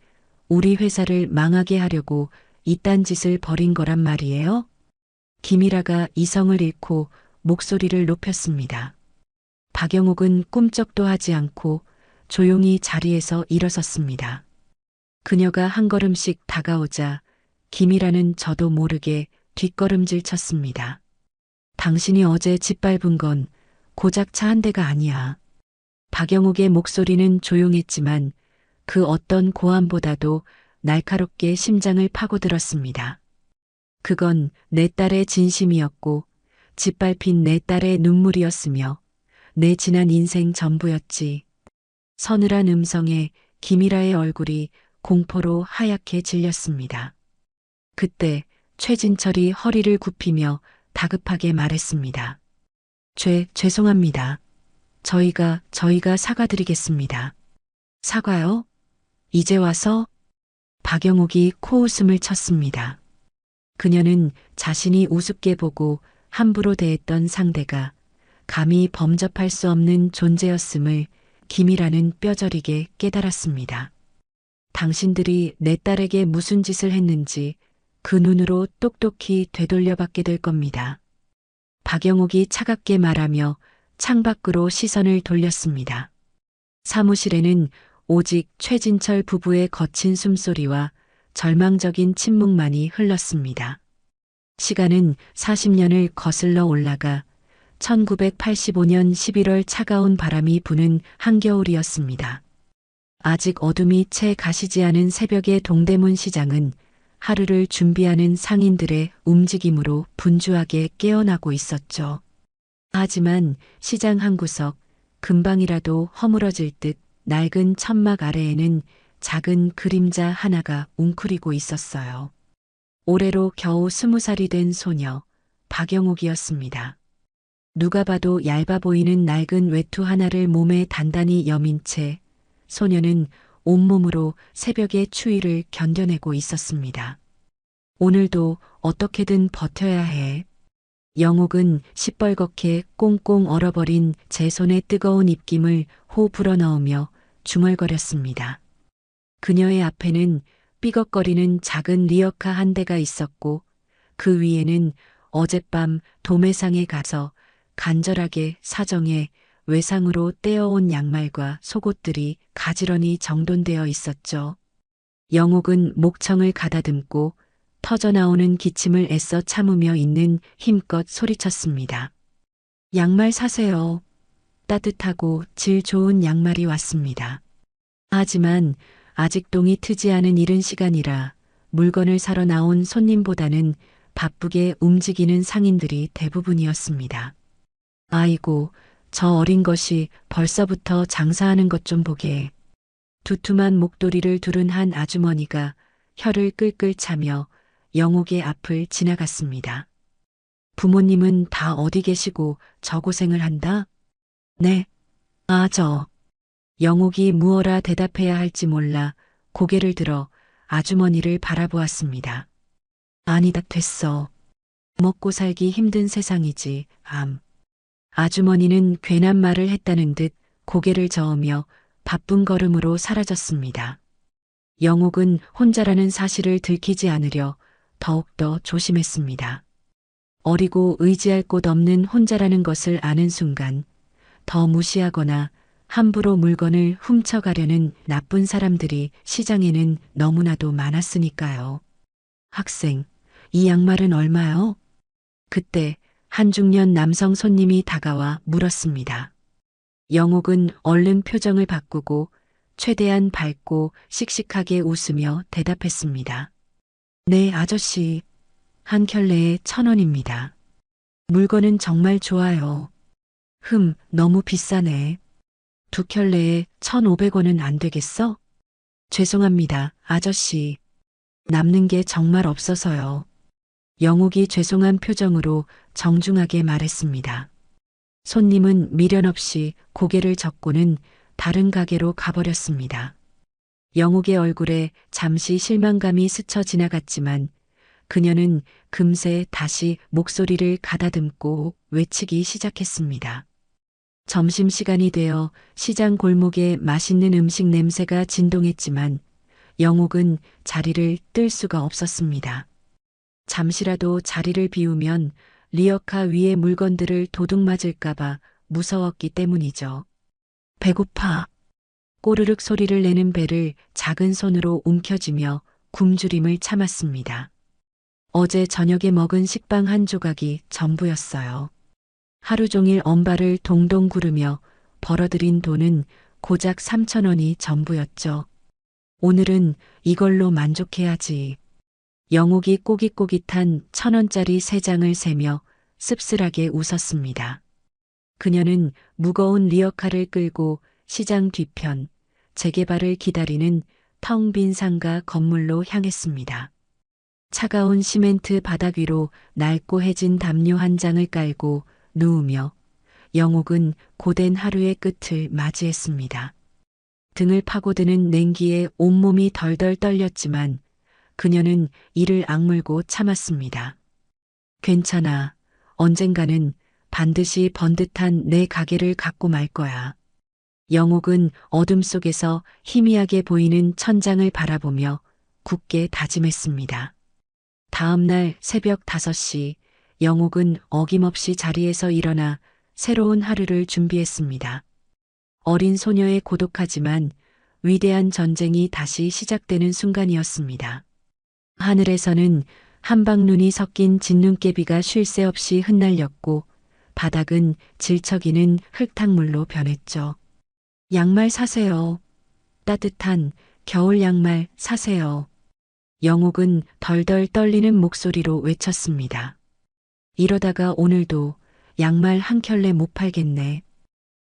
S1: 우리 회사를 망하게 하려고 이딴 짓을 벌인 거란 말이에요? 김일아가 이성을 잃고 목소리를 높였습니다. 박영옥은 꿈쩍도 하지 않고 조용히 자리에서 일어섰습니다. 그녀가 한 걸음씩 다가오자 김이라는 저도 모르게 뒷걸음질 쳤습니다. 당신이 어제 짓밟은 건 고작 차 한 대가 아니야. 박영옥의 목소리는 조용했지만 그 어떤 고함보다도 날카롭게 심장을 파고들었습니다. 그건 내 딸의 진심이었고 짓밟힌 내 딸의 눈물이었으며 내 지난 인생 전부였지. 서늘한 음성에 김일아의 얼굴이 공포로 하얗게 질렸습니다. 그때 최진철이 허리를 굽히며 다급하게 말했습니다. 죄송합니다. 저희가 사과드리겠습니다. 사과요? 이제 와서? 박영옥이 코웃음을 쳤습니다. 그녀는 자신이 우습게 보고 함부로 대했던 상대가 감히 범접할 수 없는 존재였음을 김이라는 뼈저리게 깨달았습니다. 당신들이 내 딸에게 무슨 짓을 했는지 그 눈으로 똑똑히 되돌려받게 될 겁니다. 박영옥이 차갑게 말하며 창밖으로 시선을 돌렸습니다. 사무실에는 오직 최진철 부부의 거친 숨소리와 절망적인 침묵만이 흘렀습니다. 시간은 40년을 거슬러 올라가 1985년 11월 차가운 바람이 부는 한겨울이었습니다. 아직 어둠이 채 가시지 않은 새벽의 동대문 시장은 하루를 준비하는 상인들의 움직임으로 분주하게 깨어나고 있었죠. 하지만 시장 한 구석, 금방이라도 허물어질 듯 낡은 천막 아래에는 작은 그림자 하나가 웅크리고 있었어요. 올해로 겨우 20살이 된 소녀, 박영옥이었습니다. 누가 봐도 얇아 보이는 낡은 외투 하나를 몸에 단단히 여민 채 소녀는 온몸으로 새벽의 추위를 견뎌내고 있었습니다. 오늘도 어떻게든 버텨야 해. 영옥은 시뻘겋게 꽁꽁 얼어버린 제 손의 뜨거운 입김을 호 불어넣으며 중얼거렸습니다. 그녀의 앞에는 삐걱거리는 작은 리어카 한 대가 있었고 그 위에는 어젯밤 도매상에 가서 간절하게 사정해 외상으로 떼어온 양말과 속옷들이 가지런히 정돈되어 있었죠. 영옥은 목청을 가다듬고 터져나오는 기침을 애써 참으며 있는 힘껏 소리쳤습니다. 양말 사세요. 따뜻하고 질 좋은 양말이 왔습니다. 하지만 아직 동이 트지 않은 이른 시간이라 물건을 사러 나온 손님보다는 바쁘게 움직이는 상인들이 대부분이었습니다. 아이고, 저 어린 것이 벌써부터 장사하는 것 좀 보게. 두툼한 목도리를 두른 한 아주머니가 혀를 끌끌 차며 영옥의 앞을 지나갔습니다. 부모님은 다 어디 계시고 저 고생을 한다? 네. 아, 저. 영옥이 무어라 대답해야 할지 몰라 고개를 들어 아주머니를 바라보았습니다. 아니다, 됐어. 먹고 살기 힘든 세상이지, 암. 아주머니는 괜한 말을 했다는 듯 고개를 저으며 바쁜 걸음으로 사라졌습니다. 영옥은 혼자라는 사실을 들키지 않으려 더욱더 조심했습니다. 어리고 의지할 곳 없는 혼자라는 것을 아는 순간 더 무시하거나 함부로 물건을 훔쳐가려는 나쁜 사람들이 시장에는 너무나도 많았으니까요. 학생, 이 양말은 얼마요? 그때 한 중년 남성 손님이 다가와 물었습니다. 영옥은 얼른 표정을 바꾸고 최대한 밝고 씩씩하게 웃으며 대답했습니다. 네, 아저씨. 한 켤레에 1,000원입니다. 물건은 정말 좋아요. 너무 비싸네. 2켤레에 1,500원은 안 되겠어? 죄송합니다, 아저씨. 남는 게 정말 없어서요. 영옥이 죄송한 표정으로 정중하게 말했습니다. 손님은 미련 없이 고개를 젓고는 다른 가게로 가버렸습니다. 영옥의 얼굴에 잠시 실망감이 스쳐 지나갔지만 그녀는 금세 다시 목소리를 가다듬고 외치기 시작했습니다. 점심시간이 되어 시장 골목에 맛있는 음식 냄새가 진동했지만 영옥은 자리를 뜰 수가 없었습니다. 잠시라도 자리를 비우면 리어카 위의 물건들을 도둑맞을까봐 무서웠기 때문이죠. 배고파. 꼬르륵 소리를 내는 배를 작은 손으로 움켜쥐며 굶주림을 참았습니다. 어제 저녁에 먹은 식빵 한 조각이 전부였어요. 하루 종일 엄발을 동동 구르며 벌어들인 돈은 고작 3,000원이 전부였죠. 오늘은 이걸로 만족해야지. 영옥이 꼬깃꼬깃한 1,000원짜리 3장을 세며 씁쓸하게 웃었습니다. 그녀는 무거운 리어카를 끌고 시장 뒤편 재개발을 기다리는 텅 빈 상가 건물로 향했습니다. 차가운 시멘트 바닥 위로 낡고 해진 담요 한 장을 깔고 누우며 영옥은 고된 하루의 끝을 맞이했습니다. 등을 파고드는 냉기에 온몸이 덜덜 떨렸지만 그녀는 이를 악물고 참았습니다. 괜찮아. 언젠가는 반드시 번듯한 내 가게를 갖고 말 거야. 영옥은 어둠 속에서 희미하게 보이는 천장을 바라보며 굳게 다짐했습니다. 다음 날 새벽 5시 영옥은 어김없이 자리에서 일어나 새로운 하루를 준비했습니다. 어린 소녀의 고독하지만 위대한 전쟁이 다시 시작되는 순간이었습니다. 하늘에서는 한방눈이 섞인 진눈깨비가 쉴 새 없이 흩날렸고 바닥은 질척이는 흙탕물로 변했죠. 양말 사세요. 따뜻한 겨울 양말 사세요. 영옥은 덜덜 떨리는 목소리로 외쳤습니다. 이러다가 오늘도 양말 한 켤레 못 팔겠네.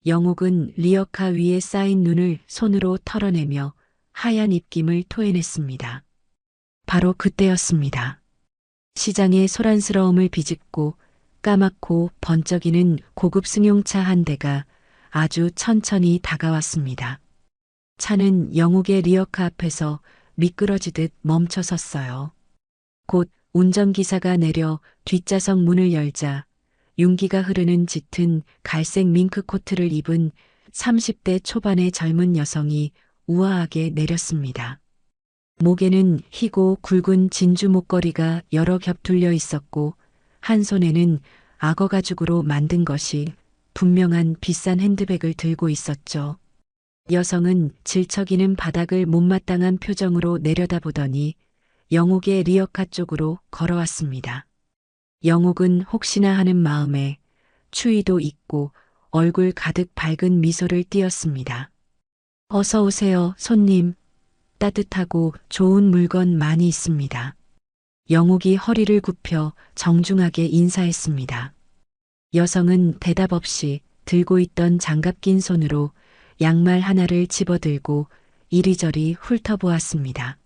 S1: 영옥은 리어카 위에 쌓인 눈을 손으로 털어내며 하얀 입김을 토해냈습니다. 바로 그때였습니다. 시장의 소란스러움을 비집고 까맣고 번쩍이는 고급 승용차 한 대가 아주 천천히 다가왔습니다. 차는 영옥의 리어카 앞에서 미끄러지듯 멈춰 섰어요. 곧 운전기사가 내려 뒷좌석 문을 열자 윤기가 흐르는 짙은 갈색 밍크 코트를 입은 30대 초반의 젊은 여성이 우아하게 내렸습니다. 목에는 희고 굵은 진주 목걸이가 여러 겹 둘려 있었고 한 손에는 악어 가죽으로 만든 것이 분명한 비싼 핸드백을 들고 있었죠. 여성은 질척이는 바닥을 못마땅한 표정으로 내려다보더니 영옥의 리어카 쪽으로 걸어왔습니다. 영옥은 혹시나 하는 마음에 추위도 잊고 얼굴 가득 밝은 미소를 띄었습니다. 어서 오세요, 손님. 따뜻하고 좋은 물건 많이 있습니다. 영옥이 허리를 굽혀 정중하게 인사했습니다. 여성은 대답 없이 들고 있던 장갑 낀 손으로 양말 하나를 집어들고 이리저리 훑어보았습니다.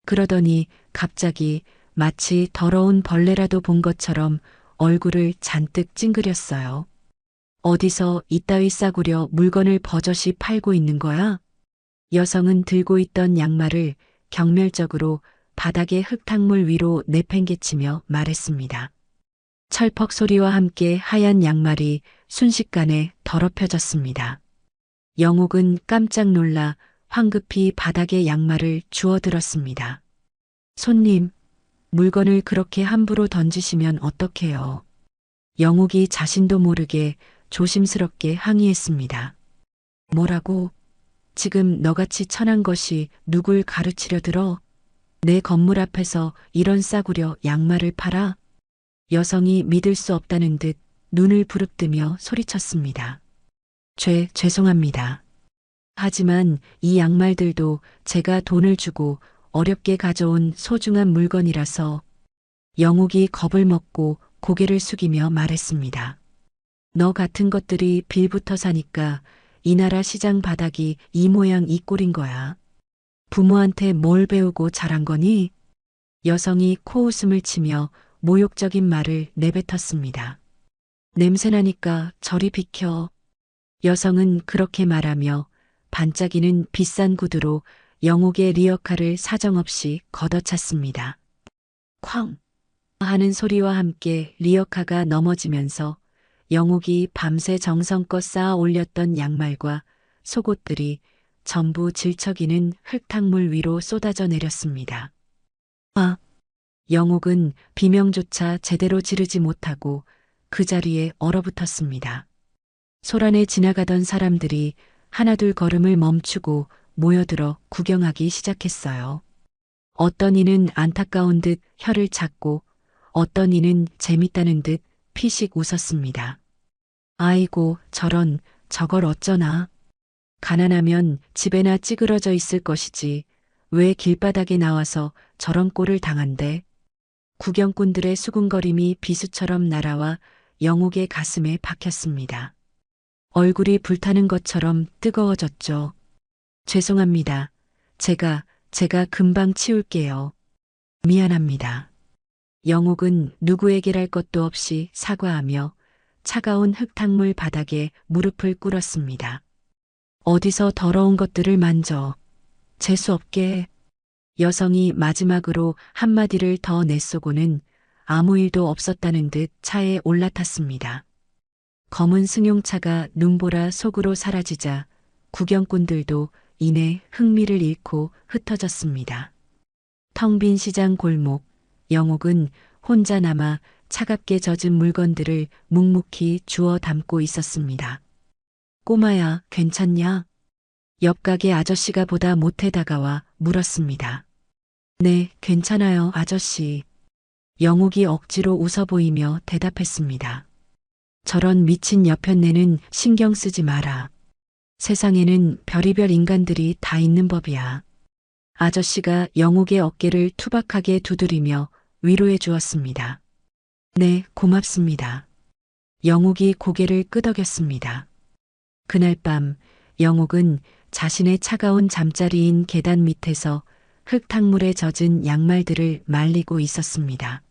S1: 그러더니 갑자기 마치 더러운 벌레라도 본 것처럼 얼굴을 잔뜩 찡그렸어요. 어디서 이따위 싸구려 물건을 버젓이 팔고 있는 거야? 여성은 들고 있던 양말을 경멸적으로 바닥의 흙탕물 위로 내팽개치며 말했습니다. 철퍽 소리와 함께 하얀 양말이 순식간에 더럽혀졌습니다. 영옥은 깜짝 놀라 황급히 바닥에 양말을 주워들었습니다. 손님, 물건을 그렇게 함부로 던지시면 어떡해요? 영옥이 자신도 모르게 조심스럽게 항의했습니다. 뭐라고? 지금 너같이 천한 것이 누굴 가르치려 들어? 내 건물 앞에서 이런 싸구려 양말을 팔아? 여성이 믿을 수 없다는 듯 눈을 부릅뜨며 소리쳤습니다. 죄송합니다. 하지만 이 양말들도 제가 돈을 주고 어렵게 가져온 소중한 물건이라서. 영옥이 겁을 먹고 고개를 숙이며 말했습니다. 너 같은 것들이 빌부터 사니까 이 나라 시장 바닥이 이 모양 이 꼴인 거야. 부모한테 뭘 배우고 자란 거니? 여성이 코웃음을 치며 모욕적인 말을 내뱉었습니다. 냄새나니까 저리 비켜. 여성은 그렇게 말하며 반짝이는 비싼 구두로 영옥의 리어카를 사정없이 걷어찼습니다. 쾅! 하는 소리와 함께 리어카가 넘어지면서 영옥이 밤새 정성껏 쌓아 올렸던 양말과 속옷들이 전부 질척이는 흙탕물 위로 쏟아져 내렸습니다. 아! 영옥은 비명조차 제대로 지르지 못하고 그 자리에 얼어붙었습니다. 소란에 지나가던 사람들이 하나둘 걸음을 멈추고 모여들어 구경하기 시작했어요. 어떤 이는 안타까운 듯 혀를 찾고 어떤 이는 재밌다는 듯 피식 웃었습니다. 아이고 저런 저걸 어쩌나. 가난하면 집에나 찌그러져 있을 것이지 왜 길바닥에 나와서 저런 꼴을 당한대. 구경꾼들의 수군거림이 비수처럼 날아와 영옥의 가슴에 박혔습니다. 얼굴이 불타는 것처럼 뜨거워졌죠. 죄송합니다. 제가 금방 치울게요. 미안합니다. 영옥은 누구에게랄 것도 없이 사과하며 차가운 흙탕물 바닥에 무릎을 꿇었습니다. 어디서 더러운 것들을 만져. 재수없게. 여성이 마지막으로 한마디를 더 내쏘고는 아무 일도 없었다는 듯 차에 올라탔습니다. 검은 승용차가 눈보라 속으로 사라지자 구경꾼들도 이내 흥미를 잃고 흩어졌습니다. 텅 빈 시장 골목, 영옥은 혼자 남아 차갑게 젖은 물건들을 묵묵히 주워 담고 있었습니다. 꼬마야, 괜찮냐? 옆 가게 아저씨가 보다 못해 다가와 물었습니다. 네, 괜찮아요, 아저씨. 영옥이 억지로 웃어 보이며 대답했습니다. 저런 미친 여편네는 신경 쓰지 마라. 세상에는 별의별 인간들이 다 있는 법이야. 아저씨가 영옥의 어깨를 투박하게 두드리며 위로해 주었습니다. 네, 고맙습니다. 영옥이 고개를 끄덕였습니다. 그날 밤 영옥은 자신의 차가운 잠자리인 계단 밑에서 흙탕물에 젖은 양말들을 말리고 있었습니다.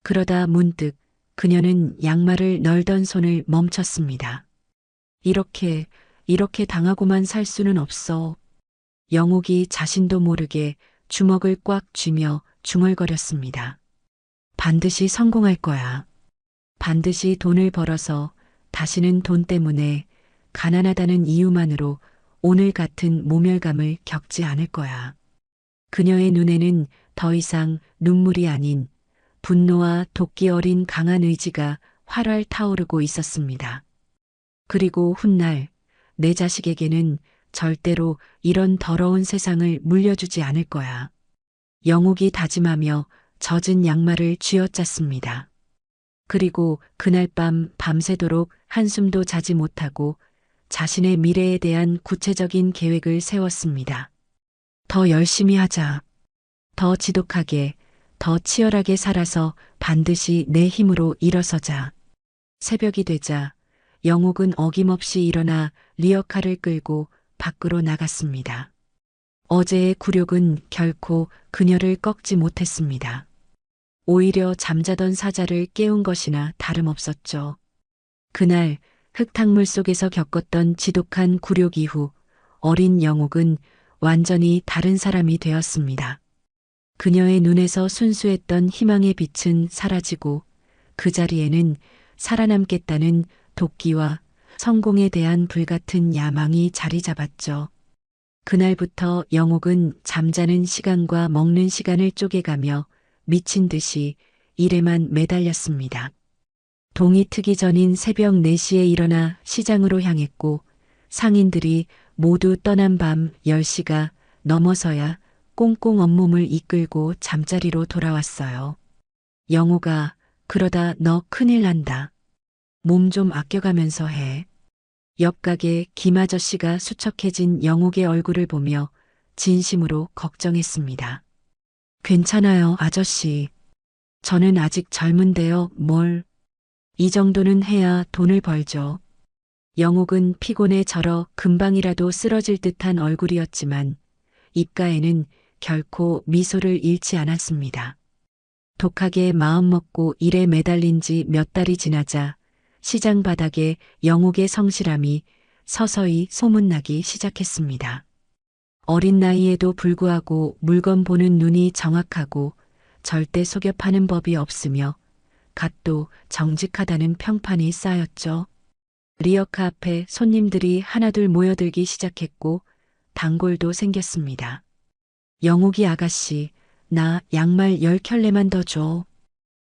S1: 그러다 문득 그녀는 양말을 널던 손을 멈췄습니다. 이렇게 당하고만 살 수는 없어. 영옥이 자신도 모르게 주먹을 꽉 쥐며 중얼거렸습니다. 반드시 성공할 거야. 반드시 돈을 벌어서 다시는 돈 때문에 가난하다는 이유만으로 오늘 같은 모멸감을 겪지 않을 거야. 그녀의 눈에는 더 이상 눈물이 아닌 분노와 도끼 어린 강한 의지가 활활 타오르고 있었습니다. 그리고 훗날 내 자식에게는 절대로 이런 더러운 세상을 물려주지 않을 거야. 영옥이 다짐하며 젖은 양말을 쥐어짰습니다. 그리고 그날 밤 밤새도록 한숨도 자지 못하고 자신의 미래에 대한 구체적인 계획을 세웠습니다. 더 열심히 하자. 더 지독하게, 더 치열하게 살아서 반드시 내 힘으로 일어서자. 새벽이 되자 영옥은 어김없이 일어나 리어카를 끌고 밖으로 나갔습니다. 어제의 굴욕은 결코 그녀를 꺾지 못했습니다. 오히려 잠자던 사자를 깨운 것이나 다름없었죠. 그날 흙탕물 속에서 겪었던 지독한 굴욕 이후 어린 영옥은 완전히 다른 사람이 되었습니다. 그녀의 눈에서 순수했던 희망의 빛은 사라지고 그 자리에는 살아남겠다는 도끼와 성공에 대한 불같은 야망이 자리 잡았죠. 그날부터 영옥은 잠자는 시간과 먹는 시간을 쪼개가며 미친 듯이 일에만 매달렸습니다. 동이 트기 전인 새벽 4시에 일어나 시장으로 향했고 상인들이 모두 떠난 밤 10시가 넘어서야 꽁꽁 온몸을 이끌고 잠자리로 돌아왔어요. 영옥아, 그러다 너 큰일 난다. 몸 좀 아껴가면서 해. 옆 가게 김 아저씨가 수척해진 영옥의 얼굴을 보며 진심으로 걱정했습니다. 괜찮아요, 아저씨. 저는 아직 젊은데요, 뭘. 이 정도는 해야 돈을 벌죠. 영옥은 피곤에 절어 금방이라도 쓰러질 듯한 얼굴이었지만 입가에는 결코 미소를 잃지 않았습니다. 독하게 마음먹고 일에 매달린 지 몇 달이 지나자 시장 바닥에 영옥의 성실함이 서서히 소문나기 시작했습니다. 어린 나이에도 불구하고 물건 보는 눈이 정확하고 절대 속여 파는 법이 없으며 갓도 정직하다는 평판이 쌓였죠. 리어카 앞에 손님들이 하나둘 모여들기 시작했고 단골도 생겼습니다. 영옥이 아가씨, 나 양말 10켤레만 더 줘.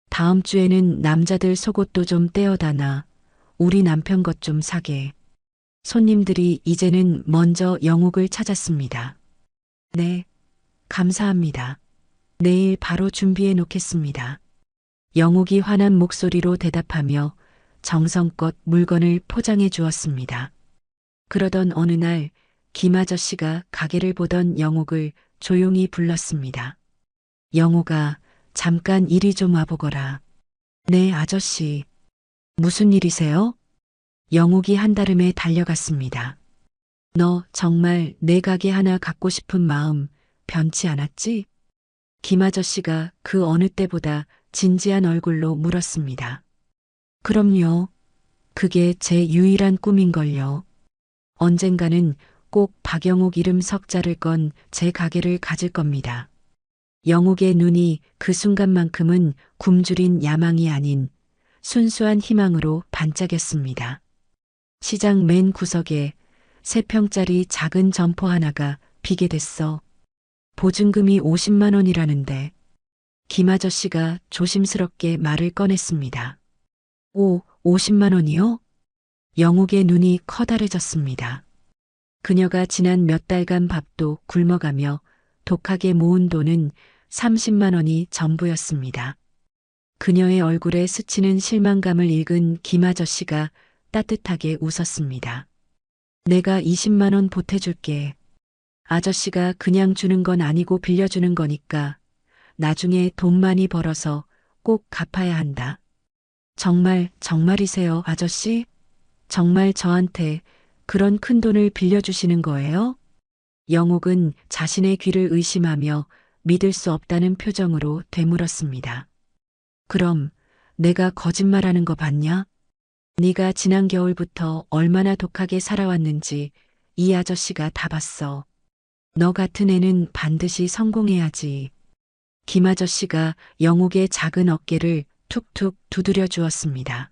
S1: 다음 주에는 남자들 속옷도 좀 떼어다 놔. 우리 남편 것 좀 사게. 손님들이 이제는 먼저 영옥을 찾았습니다. 네, 감사합니다. 내일 바로 준비해 놓겠습니다. 영옥이 환한 목소리로 대답하며 정성껏 물건을 포장해 주었습니다. 그러던 어느 날 김 아저씨가 가게를 보던 영옥을 조용히 불렀습니다. 영옥아, 잠깐 이리 좀 와보거라. 네, 아저씨. 무슨 일이세요? 영옥이 한달음에 달려갔습니다. 너 정말 내 가게 하나 갖고 싶은 마음 변치 않았지? 김 아저씨가 그 어느 때보다 진지한 얼굴로 물었습니다. 그럼요. 그게 제 유일한 꿈인걸요. 언젠가는 꼭 박영옥 이름 석자를 건 제 가게를 가질 겁니다. 영옥의 눈이 그 순간만큼은 굶주린 야망이 아닌 순수한 희망으로 반짝였습니다. 시장 맨 구석에 3평짜리 작은 점포 하나가 비게 됐어. 보증금이 50만 원이라는데. 김 아저씨가 조심스럽게 말을 꺼냈습니다. 50만 원이요? 영옥의 눈이 커다래졌습니다. 그녀가 지난 몇 달간 밥도 굶어가며 독하게 모은 돈은 30만 원이 전부였습니다. 그녀의 얼굴에 스치는 실망감을 읽은 김 아저씨가 따뜻하게 웃었습니다. 내가 20만 원 보태줄게. 아저씨가 그냥 주는 건 아니고 빌려주는 거니까 나중에 돈 많이 벌어서 꼭 갚아야 한다. 정말이세요, 아저씨? 정말 저한테 그런 큰 돈을 빌려주시는 거예요? 영옥은 자신의 귀를 의심하며 믿을 수 없다는 표정으로 되물었습니다. 그럼 내가 거짓말하는 거 봤냐? 네가 지난 겨울부터 얼마나 독하게 살아왔는지 이 아저씨가 다 봤어. 너 같은 애는 반드시 성공해야지. 김 아저씨가 영옥의 작은 어깨를 툭툭 두드려 주었습니다.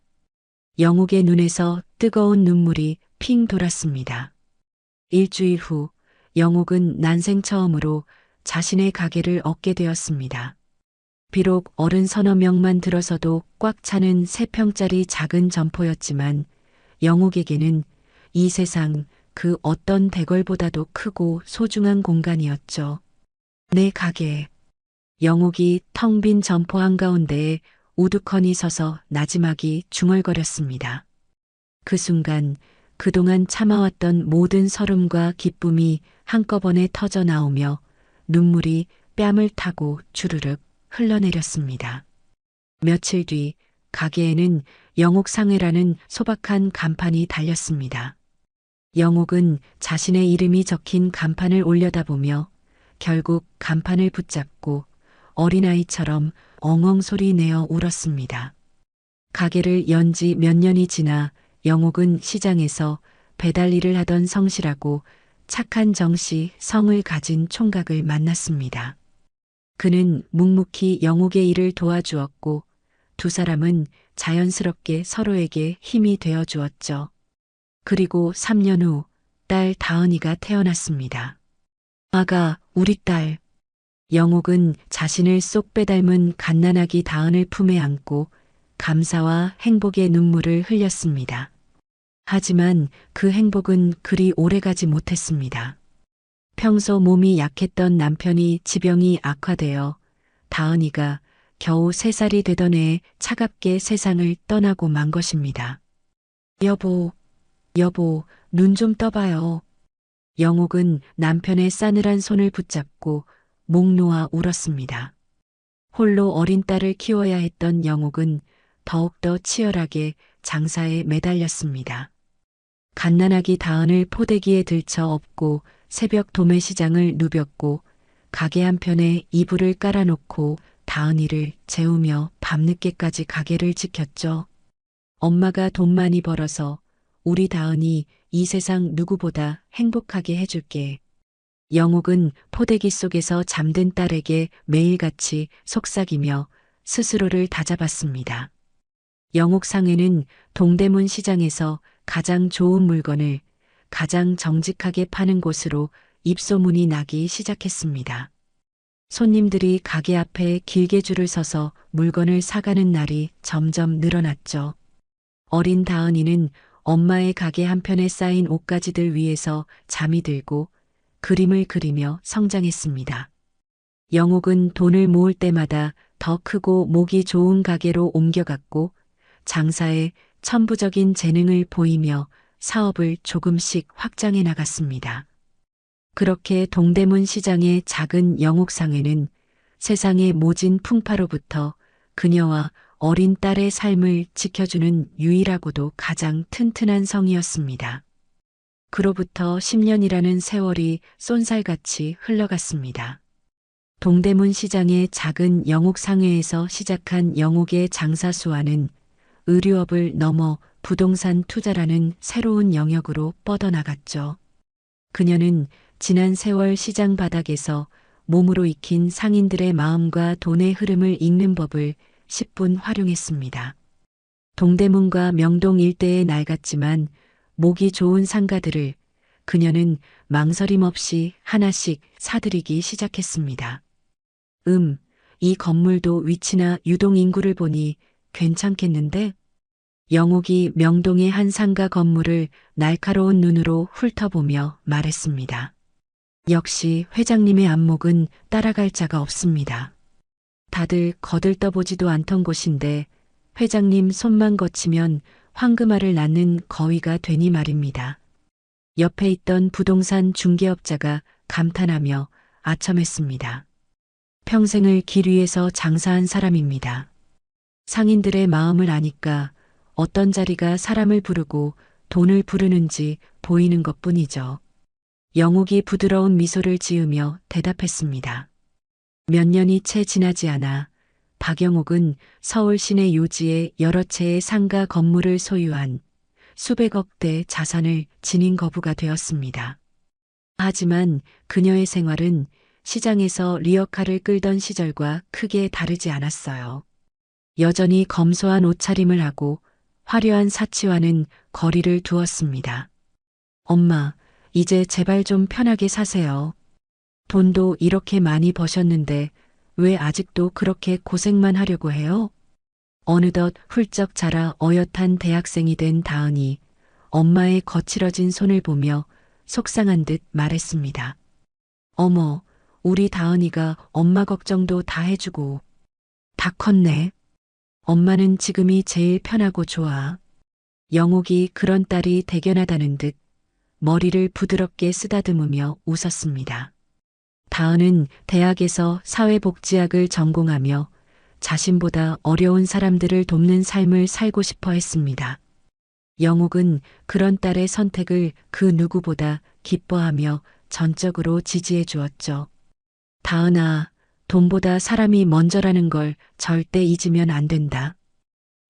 S1: 영옥의 눈에서 뜨거운 눈물이 핑 돌았습니다. 일주일 후 영옥은 난생 처음으로 자신의 가게를 얻게 되었습니다. 비록 어른 서너 명만 들어서도 꽉 차는 3평짜리 작은 점포였지만 영옥에게는 이 세상 그 어떤 대궐보다도 크고 소중한 공간이었죠. 내 가게. 영옥이 텅 빈 점포 한가운데에 우두커니 서서 나지막이 중얼거렸습니다. 그 순간 그동안 참아왔던 모든 서름과 기쁨이 한꺼번에 터져 나오며 눈물이 뺨을 타고 주르륵 흘러내렸습니다. 며칠 뒤 가게에는 영옥상회라는 소박한 간판이 달렸습니다. 영옥은 자신의 이름이 적힌 간판을 올려다보며 결국 간판을 붙잡고 어린아이처럼 엉엉 소리 내어 울었습니다. 가게를 연 지 몇 년이 지나 영옥은 시장에서 배달 일을 하던 성실하고 착한 정씨 성을 가진 총각을 만났습니다. 그는 묵묵히 영옥의 일을 도와주었고 두 사람은 자연스럽게 서로에게 힘이 되어 주었죠. 그리고 3년 후 딸 다은이가 태어났습니다. 아가, 우리 딸. 영옥은 자신을 쏙 빼닮은 갓난아기 다은을 품에 안고 감사와 행복의 눈물을 흘렸습니다. 하지만 그 행복은 그리 오래가지 못했습니다. 평소 몸이 약했던 남편이 지병이 악화되어 다은이가 겨우 3살이 되던 해에 차갑게 세상을 떠나고 만 것입니다. 여보, 눈 좀 떠봐요. 영옥은 남편의 싸늘한 손을 붙잡고 목 놓아 울었습니다. 홀로 어린 딸을 키워야 했던 영옥은 더욱더 치열하게 장사에 매달렸습니다. 갓난아기 다은을 포대기에 들쳐 업고 새벽 도매시장을 누볐고 가게 한편에 이불을 깔아놓고 다은이를 재우며 밤늦게까지 가게를 지켰죠. 엄마가 돈 많이 벌어서 우리 다은이 이 세상 누구보다 행복하게 해줄게. 영옥은 포대기 속에서 잠든 딸에게 매일같이 속삭이며 스스로를 다잡았습니다. 영옥상회는 동대문 시장에서 가장 좋은 물건을 가장 정직하게 파는 곳으로 입소문이 나기 시작했습니다. 손님들이 가게 앞에 길게 줄을 서서 물건을 사가는 날이 점점 늘어났죠. 어린 다은이는 엄마의 가게 한편에 쌓인 옷가지들 위에서 잠이 들고 그림을 그리며 성장했습니다. 영옥은 돈을 모을 때마다 더 크고 목이 좋은 가게로 옮겨갔고 장사에 천부적인 재능을 보이며 사업을 조금씩 확장해 나갔습니다. 그렇게 동대문 시장의 작은 영옥상회는 세상의 모진 풍파로부터 그녀와 어린 딸의 삶을 지켜주는 유일하고도 가장 튼튼한 성이었습니다. 그로부터 10년이라는 세월이 쏜살같이 흘러갔습니다. 동대문 시장의 작은 영옥상회에서 시작한 영옥의 장사 수완은 의류업을 넘어 부동산 투자라는 새로운 영역으로 뻗어나갔죠. 그녀는 지난 세월 시장 바닥에서 몸으로 익힌 상인들의 마음과 돈의 흐름을 읽는 법을 10분 활용했습니다. 동대문과 명동 일대의 낡았지만 목이 좋은 상가들을 그녀는 망설임 없이 하나씩 사들이기 시작했습니다. 이 건물도 위치나 유동 인구를 보니 괜찮겠는데? 영옥이 명동의 한 상가 건물을 날카로운 눈으로 훑어보며 말했습니다. 역시 회장님의 안목은 따라갈 자가 없습니다. 다들 거들떠보지도 않던 곳인데 회장님 손만 거치면 황금알을 낳는 거위가 되니 말입니다. 옆에 있던 부동산 중개업자가 감탄하며 아첨했습니다. 평생을 길 위에서 장사한 사람입니다. 상인들의 마음을 아니까 어떤 자리가 사람을 부르고 돈을 부르는지 보이는 것뿐이죠. 영옥이 부드러운 미소를 지으며 대답했습니다. 몇 년이 채 지나지 않아 박영옥은 서울 시내 요지의 여러 채의 상가 건물을 소유한 수백억 대 자산을 지닌 거부가 되었습니다. 하지만 그녀의 생활은 시장에서 리어카를 끌던 시절과 크게 다르지 않았어요. 여전히 검소한 옷차림을 하고 화려한 사치와는 거리를 두었습니다. 엄마, 이제 제발 좀 편하게 사세요. 돈도 이렇게 많이 버셨는데 왜 아직도 그렇게 고생만 하려고 해요? 어느덧 훌쩍 자라 어엿한 대학생이 된 다은이 엄마의 거칠어진 손을 보며 속상한 듯 말했습니다. 어머, 우리 다은이가 엄마 걱정도 다 해주고. 다 컸네. 엄마는 지금이 제일 편하고 좋아. 영옥이 그런 딸이 대견하다는 듯 머리를 부드럽게 쓰다듬으며 웃었습니다. 다은은 대학에서 사회복지학을 전공하며 자신보다 어려운 사람들을 돕는 삶을 살고 싶어 했습니다. 영옥은 그런 딸의 선택을 그 누구보다 기뻐하며 전적으로 지지해 주었죠. 다은아, 돈보다 사람이 먼저라는 걸 절대 잊으면 안 된다.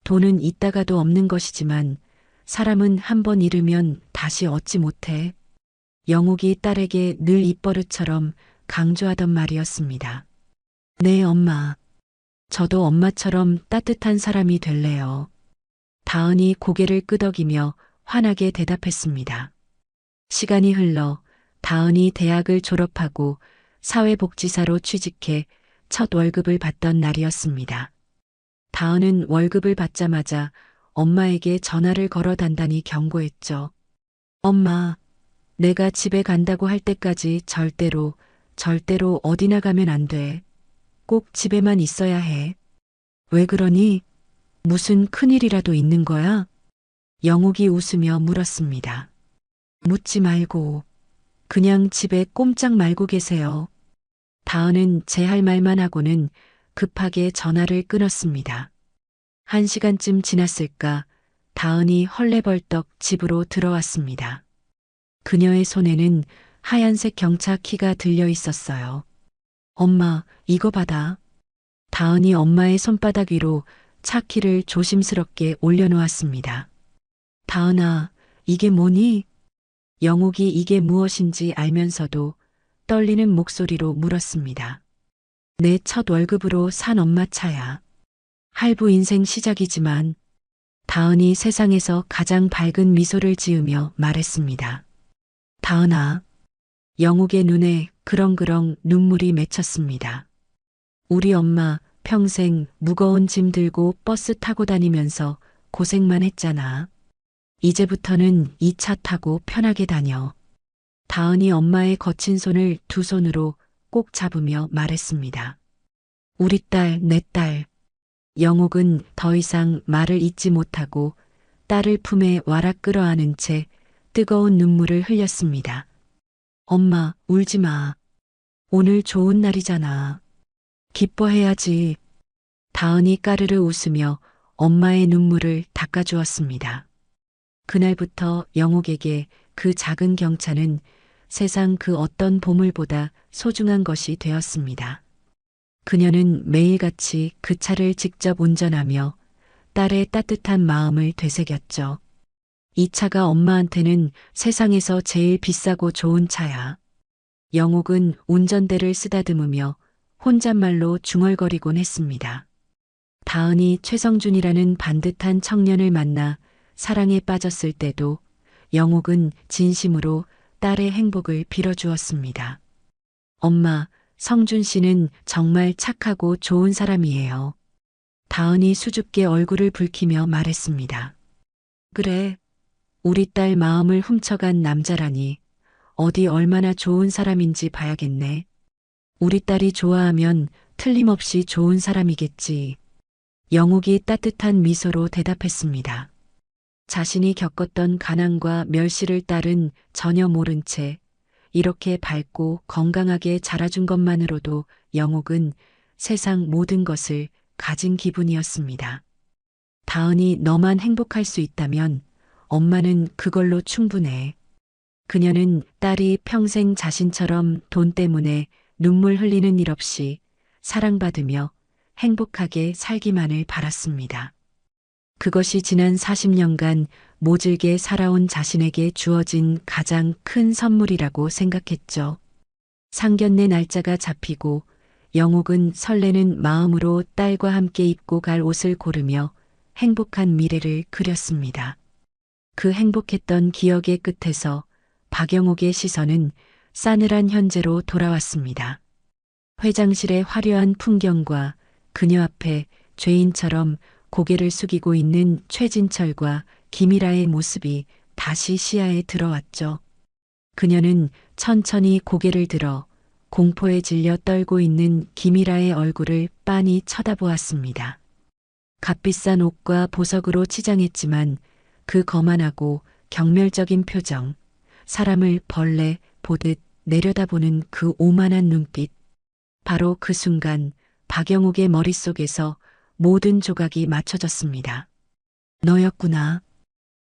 S1: 돈은 있다가도 없는 것이지만 사람은 한번 잃으면 다시 얻지 못해. 영옥이 딸에게 늘 입버릇처럼 강조하던 말이었습니다. 네, 엄마. 저도 엄마처럼 따뜻한 사람이 될래요. 다은이 고개를 끄덕이며 환하게 대답했습니다. 시간이 흘러 다은이 대학을 졸업하고 사회복지사로 취직해 첫 월급을 받던 날이었습니다. 다은은 월급을 받자마자 엄마에게 전화를 걸어 단단히 경고했죠. 엄마, 내가 집에 간다고 할 때까지 절대로 어디나 가면 안 돼. 꼭 집에만 있어야 해. 왜 그러니? 무슨 큰일이라도 있는 거야? 영옥이 웃으며 물었습니다. 묻지 말고 그냥 집에 꼼짝 말고 계세요. 다은은 제 할 말만 하고는 급하게 전화를 끊었습니다. 1시간쯤 지났을까 다은이 헐레벌떡 집으로 들어왔습니다. 그녀의 손에는 하얀색 경차 키가 들려 있었어요. 엄마, 이거 받아. 다은이 엄마의 손바닥 위로 차 키를 조심스럽게 올려놓았습니다. 다은아, 이게 뭐니? 영옥이 이게 무엇인지 알면서도 떨리는 목소리로 물었습니다. 내 첫 월급으로 산 엄마 차야. 할부 인생 시작이지만 다은이 세상에서 가장 밝은 미소를 지으며 말했습니다. 다은아, 영옥의 눈에 그렁그렁 눈물이 맺혔습니다. 우리 엄마 평생 무거운 짐 들고 버스 타고 다니면서 고생만 했잖아. 이제부터는 이 차 타고 편하게 다녀. 다은이 엄마의 거친 손을 두 손으로 꼭 잡으며 말했습니다. 우리 딸, 내 딸. 영옥은 더 이상 말을 잇지 못하고 딸을 품에 와락 끌어안은 채 뜨거운 눈물을 흘렸습니다. 엄마, 울지 마. 오늘 좋은 날이잖아. 기뻐해야지. 다은이 까르르 웃으며 엄마의 눈물을 닦아주었습니다. 그날부터 영옥에게 그 작은 경차는 세상 그 어떤 보물보다 소중한 것이 되었습니다. 그녀는 매일같이 그 차를 직접 운전하며 딸의 따뜻한 마음을 되새겼죠. 이 차가 엄마한테는 세상에서 제일 비싸고 좋은 차야. 영옥은 운전대를 쓰다듬으며 혼잣말로 중얼거리곤 했습니다. 다은이 최성준이라는 반듯한 청년을 만나 사랑에 빠졌을 때도 영옥은 진심으로 딸의 행복을 빌어주었습니다. 엄마, 성준 씨는 정말 착하고 좋은 사람이에요. 다은이 수줍게 얼굴을 붉히며 말했습니다. 그래, 우리 딸 마음을 훔쳐간 남자라니 어디 얼마나 좋은 사람인지 봐야겠네. 우리 딸이 좋아하면 틀림없이 좋은 사람이겠지. 영옥이 따뜻한 미소로 대답했습니다. 자신이 겪었던 가난과 멸시를 딸은 전혀 모른 채 이렇게 밝고 건강하게 자라준 것만으로도 영옥은 세상 모든 것을 가진 기분이었습니다. 다은이 너만 행복할 수 있다면 엄마는 그걸로 충분해. 그녀는 딸이 평생 자신처럼 돈 때문에 눈물 흘리는 일 없이 사랑받으며 행복하게 살기만을 바랐습니다. 그것이 지난 40년간 모질게 살아온 자신에게 주어진 가장 큰 선물이라고 생각했죠. 상견례 날짜가 잡히고 영옥은 설레는 마음으로 딸과 함께 입고 갈 옷을 고르며 행복한 미래를 그렸습니다. 그 행복했던 기억의 끝에서 박영옥의 시선은 싸늘한 현재로 돌아왔습니다. 회장실의 화려한 풍경과 그녀 앞에 죄인처럼 고개를 숙이고 있는 최진철과 김일아의 모습이 다시 시야에 들어왔죠. 그녀는 천천히 고개를 들어 공포에 질려 떨고 있는 김일아의 얼굴을 빤히 쳐다보았습니다. 값비싼 옷과 보석으로 치장했지만 그 거만하고 경멸적인 표정, 사람을 벌레 보듯 내려다보는 그 오만한 눈빛. 바로 그 순간 박영옥의 머릿속에서 모든 조각이 맞춰졌습니다. 너였구나.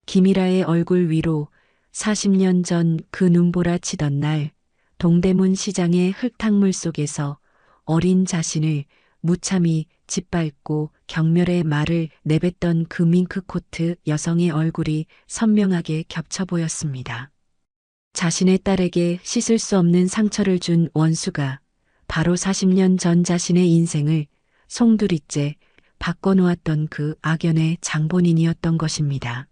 S1: 김일아의 얼굴 위로 40년 전 그 눈보라 치던 날 동대문 시장의 흙탕물 속에서 어린 자신을 무참히 짓밟고 경멸의 말을 내뱉던 그 밍크코트 여성의 얼굴이 선명하게 겹쳐 보였습니다. 자신의 딸에게 씻을 수 없는 상처를 준 원수가 바로 40년 전 자신의 인생을 송두리째 바꿔놓았던 그 악연의 장본인이었던 것입니다.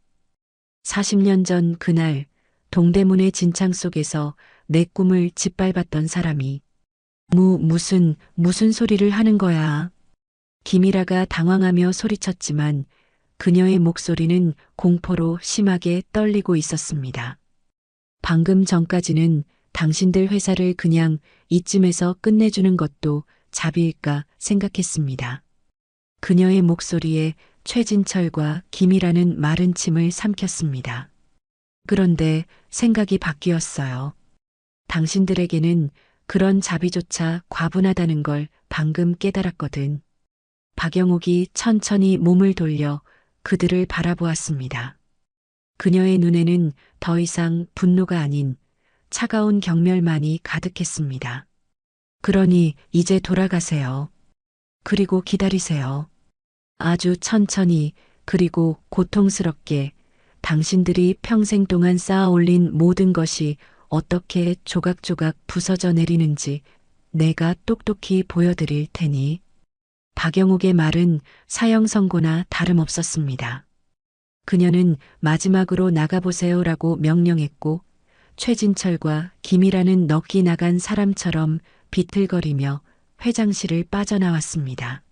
S1: 40년 전 그날 동대문의 진창 속에서 내 꿈을 짓밟았던 사람이 무슨 소리를 하는 거야. 김일아가 당황하며 소리쳤지만 그녀의 목소리는 공포로 심하게 떨리고 있었습니다. 방금 전까지는 당신들 회사를 그냥 이쯤에서 끝내주는 것도 자비일까 생각했습니다. 그녀의 목소리에 최진철과 김이라는 마른 침을 삼켰습니다. 그런데 생각이 바뀌었어요. 당신들에게는 그런 자비조차 과분하다는 걸 방금 깨달았거든. 박영옥이 천천히 몸을 돌려 그들을 바라보았습니다. 그녀의 눈에는 더 이상 분노가 아닌 차가운 경멸만이 가득했습니다. 그러니 이제 돌아가세요. 그리고 기다리세요. 아주 천천히 그리고 고통스럽게 당신들이 평생 동안 쌓아 올린 모든 것이 어떻게 조각조각 부서져 내리는지 내가 똑똑히 보여드릴 테니. 박영옥의 말은 사형 선고나 다름없었습니다. 그녀는 마지막으로 나가보세요라고 명령했고 최진철과 김이라는 넋이 나간 사람처럼 비틀거리며 회장실을 빠져나왔습니다.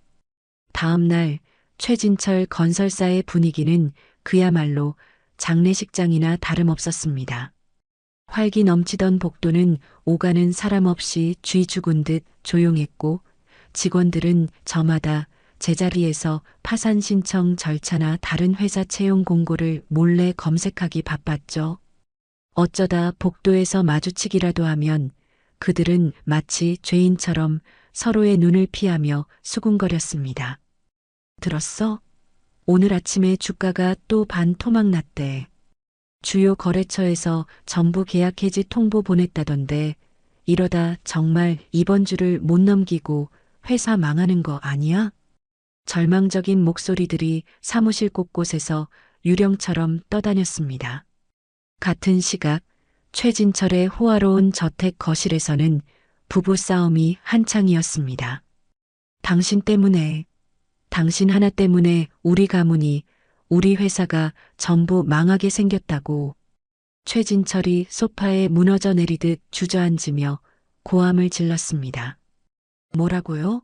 S1: 다음 날 최진철 건설사의 분위기는 그야말로 장례식장이나 다름없었습니다. 활기 넘치던 복도는 오가는 사람 없이 쥐 죽은 듯 조용했고 직원들은 저마다 제자리에서 파산 신청 절차나 다른 회사 채용 공고를 몰래 검색하기 바빴죠. 어쩌다 복도에서 마주치기라도 하면 그들은 마치 죄인처럼 서로의 눈을 피하며 수군거렸습니다. 들었어? 오늘 아침에 주가가 또 반토막 났대. 주요 거래처에서 전부 계약 해지 통보 보냈다던데 이러다 정말 이번 주를 못 넘기고 회사 망하는 거 아니야? 절망적인 목소리들이 사무실 곳곳에서 유령처럼 떠다녔습니다. 같은 시각 최진철의 호화로운 저택 거실에서는 부부싸움이 한창이었습니다. 당신 때문에, 당신 하나 때문에 우리 가문이, 우리 회사가 전부 망하게 생겼다고. 최진철이 소파에 무너져 내리듯 주저앉으며 고함을 질렀습니다. 뭐라고요?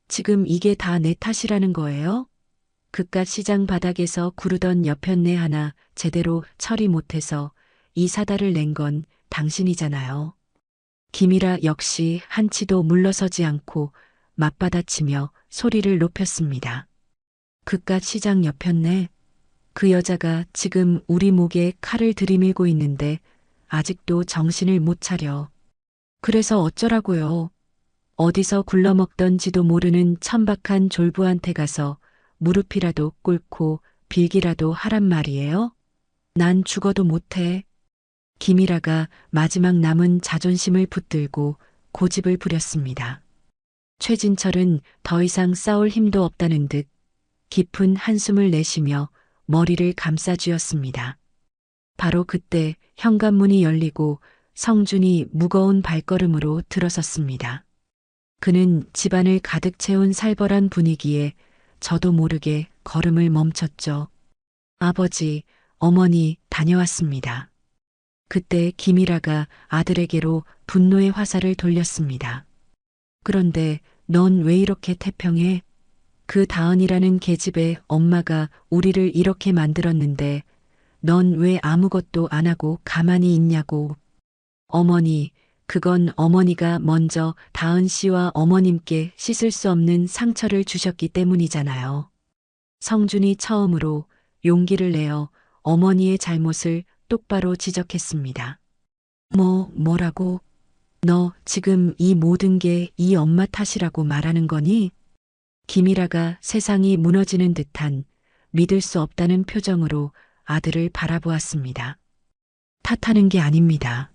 S1: 지금 이게 다 내 탓이라는 거예요? 그깟 시장 바닥에서 구르던 여편네 하나 제대로 처리 못해서 이 사달을 낸 건 당신이잖아요. 김이라 역시 한치도 물러서지 않고 맞받아치며 소리를 높였습니다. 그깟 시장 여편네, 그 여자가 지금 우리 목에 칼을 들이밀고 있는데 아직도 정신을 못 차려. 그래서 어쩌라고요? 어디서 굴러먹던지도 모르는 천박한 졸부한테 가서 무릎이라도 꿇고 빌기라도 하란 말이에요? 난 죽어도 못해. 김이라가 마지막 남은 자존심을 붙들고 고집을 부렸습니다. 최진철은 더 이상 싸울 힘도 없다는 듯 깊은 한숨을 내쉬며 머리를 감싸쥐었습니다. 바로 그때 현관문이 열리고 성준이 무거운 발걸음으로 들어섰습니다. 그는 집안을 가득 채운 살벌한 분위기에 저도 모르게 걸음을 멈췄죠. 아버지, 어머니 다녀왔습니다. 그때 김이라가 아들에게로 분노의 화살을 돌렸습니다. 그런데 넌 왜 이렇게 태평해? 그 다은이라는 계집애 엄마가 우리를 이렇게 만들었는데 넌 왜 아무것도 안 하고 가만히 있냐고. 어머니, 그건 어머니가 먼저 다은 씨와 어머님께 씻을 수 없는 상처를 주셨기 때문이잖아요. 성준이 처음으로 용기를 내어 어머니의 잘못을 똑바로 지적했습니다. 뭐라고? 너 지금 이 모든 게 이 엄마 탓이라고 말하는 거니? 김이라가 세상이 무너지는 듯한 믿을 수 없다는 표정으로 아들을 바라보았습니다. 탓하는 게 아닙니다.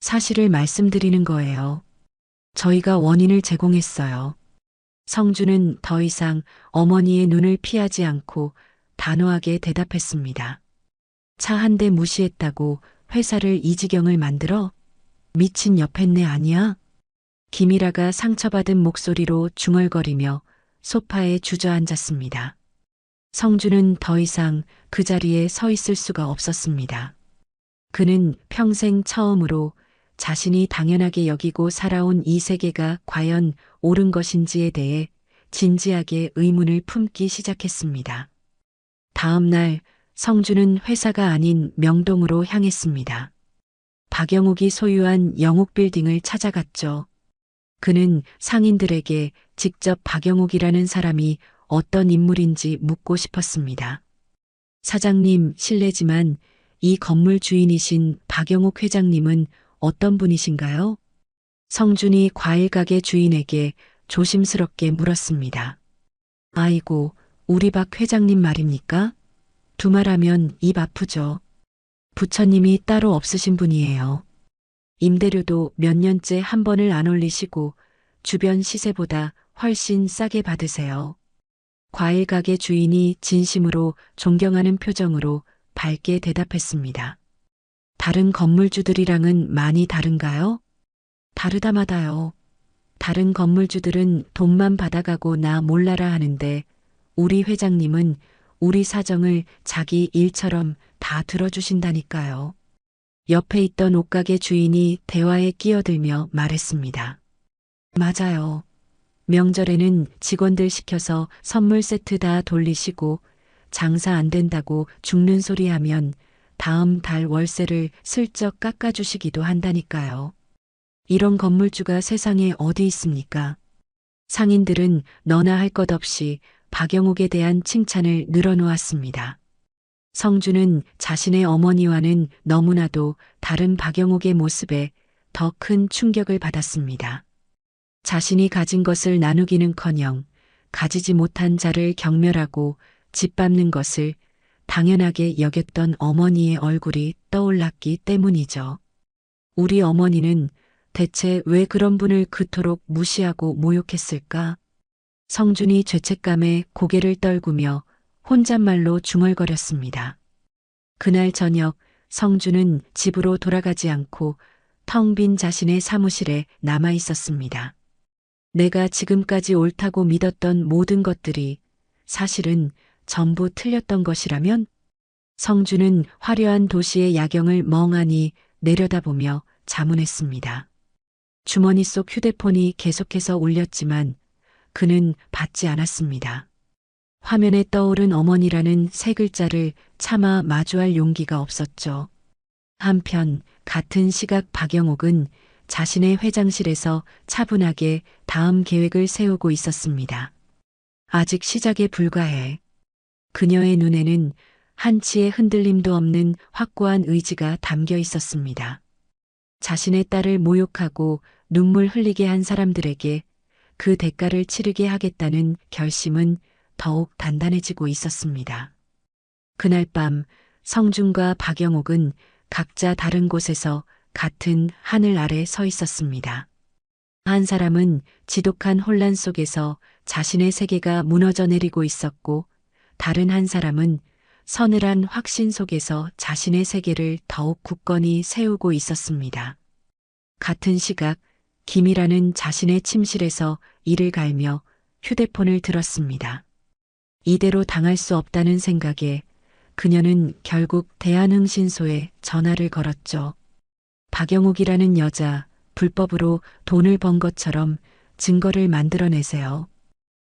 S1: 사실을 말씀드리는 거예요. 저희가 원인을 제공했어요. 성준은 더 이상 어머니의 눈을 피하지 않고 단호하게 대답했습니다. 차 한 대 무시했다고 회사를 이 지경을 만들어? 미친 여편네 아니야? 김이라가 상처받은 목소리로 중얼거리며 소파에 주저앉았습니다. 성준은 더 이상 그 자리에 서 있을 수가 없었습니다. 그는 평생 처음으로 자신이 당연하게 여기고 살아온 이 세계가 과연 옳은 것인지에 대해 진지하게 의문을 품기 시작했습니다. 다음 날 성준은 회사가 아닌 명동으로 향했습니다. 박영욱이 소유한 영욱빌딩을 찾아갔죠. 그는 상인들에게 직접 박영욱이라는 사람이 어떤 인물인지 묻고 싶었습니다. 사장님, 실례지만 이 건물 주인이신 박영욱 회장님은 어떤 분이신가요? 성준이 과일가게 주인에게 조심스럽게 물었습니다. 아이고, 우리 박 회장님 말입니까? 두말하면 입 아프죠. 부처님이 따로 없으신 분이에요. 임대료도 몇 년째 한 번을 안 올리시고 주변 시세보다 훨씬 싸게 받으세요. 과일 가게 주인이 진심으로 존경하는 표정으로 밝게 대답했습니다. 다른 건물주들이랑은 많이 다른가요? 다르다마다요. 다른 건물주들은 돈만 받아가고 나 몰라라 하는데 우리 회장님은 우리 사정을 자기 일처럼 다 들어주신다니까요. 옆에 있던 옷가게 주인이 대화에 끼어들며 말했습니다. 맞아요. 명절에는 직원들 시켜서 선물 세트 다 돌리시고 장사 안 된다고 죽는 소리 하면 다음 달 월세를 슬쩍 깎아주시기도 한다니까요. 이런 건물주가 세상에 어디 있습니까? 상인들은 너나 할 것 없이 박영욱에 대한 칭찬을 늘어놓았습니다. 성준은 자신의 어머니와는 너무나도 다른 박영욱의 모습에 더 큰 충격을 받았습니다. 자신이 가진 것을 나누기는커녕 가지지 못한 자를 경멸하고 짓밟는 것을 당연하게 여겼던 어머니의 얼굴이 떠올랐기 때문이죠. 우리 어머니는 대체 왜 그런 분을 그토록 무시하고 모욕했을까? 성준이 죄책감에 고개를 떨구며 혼잣말로 중얼거렸습니다. 그날 저녁 성주는 집으로 돌아가지 않고 텅 빈 자신의 사무실에 남아 있었습니다. 내가 지금까지 옳다고 믿었던 모든 것들이 사실은 전부 틀렸던 것이라면? 성주는 화려한 도시의 야경을 멍하니 내려다보며 자문했습니다. 주머니 속 휴대폰이 계속해서 울렸지만 그는 받지 않았습니다. 화면에 떠오른 어머니라는 세 글자를 차마 마주할 용기가 없었죠. 한편 같은 시각 박영옥은 자신의 회장실에서 차분하게 다음 계획을 세우고 있었습니다. 아직 시작에 불과해. 그녀의 눈에는 한치의 흔들림도 없는 확고한 의지가 담겨 있었습니다. 자신의 딸을 모욕하고 눈물 흘리게 한 사람들에게 그 대가를 치르게 하겠다는 결심은 더욱 단단해지고 있었습니다. 그날 밤 성준과 박영옥은 각자 다른 곳에서 같은 하늘 아래 서 있었습니다. 한 사람은 지독한 혼란 속에서 자신의 세계가 무너져 내리고 있었고, 다른 한 사람은 서늘한 확신 속에서 자신의 세계를 더욱 굳건히 세우고 있었습니다. 같은 시각 김이라는 자신의 침실에서 이를 갈며 휴대폰을 들었습니다. 이대로 당할 수 없다는 생각에 그녀는 결국 대한흥신소에 전화를 걸었죠. 박영옥이라는 여자, 불법으로 돈을 번 것처럼 증거를 만들어내세요.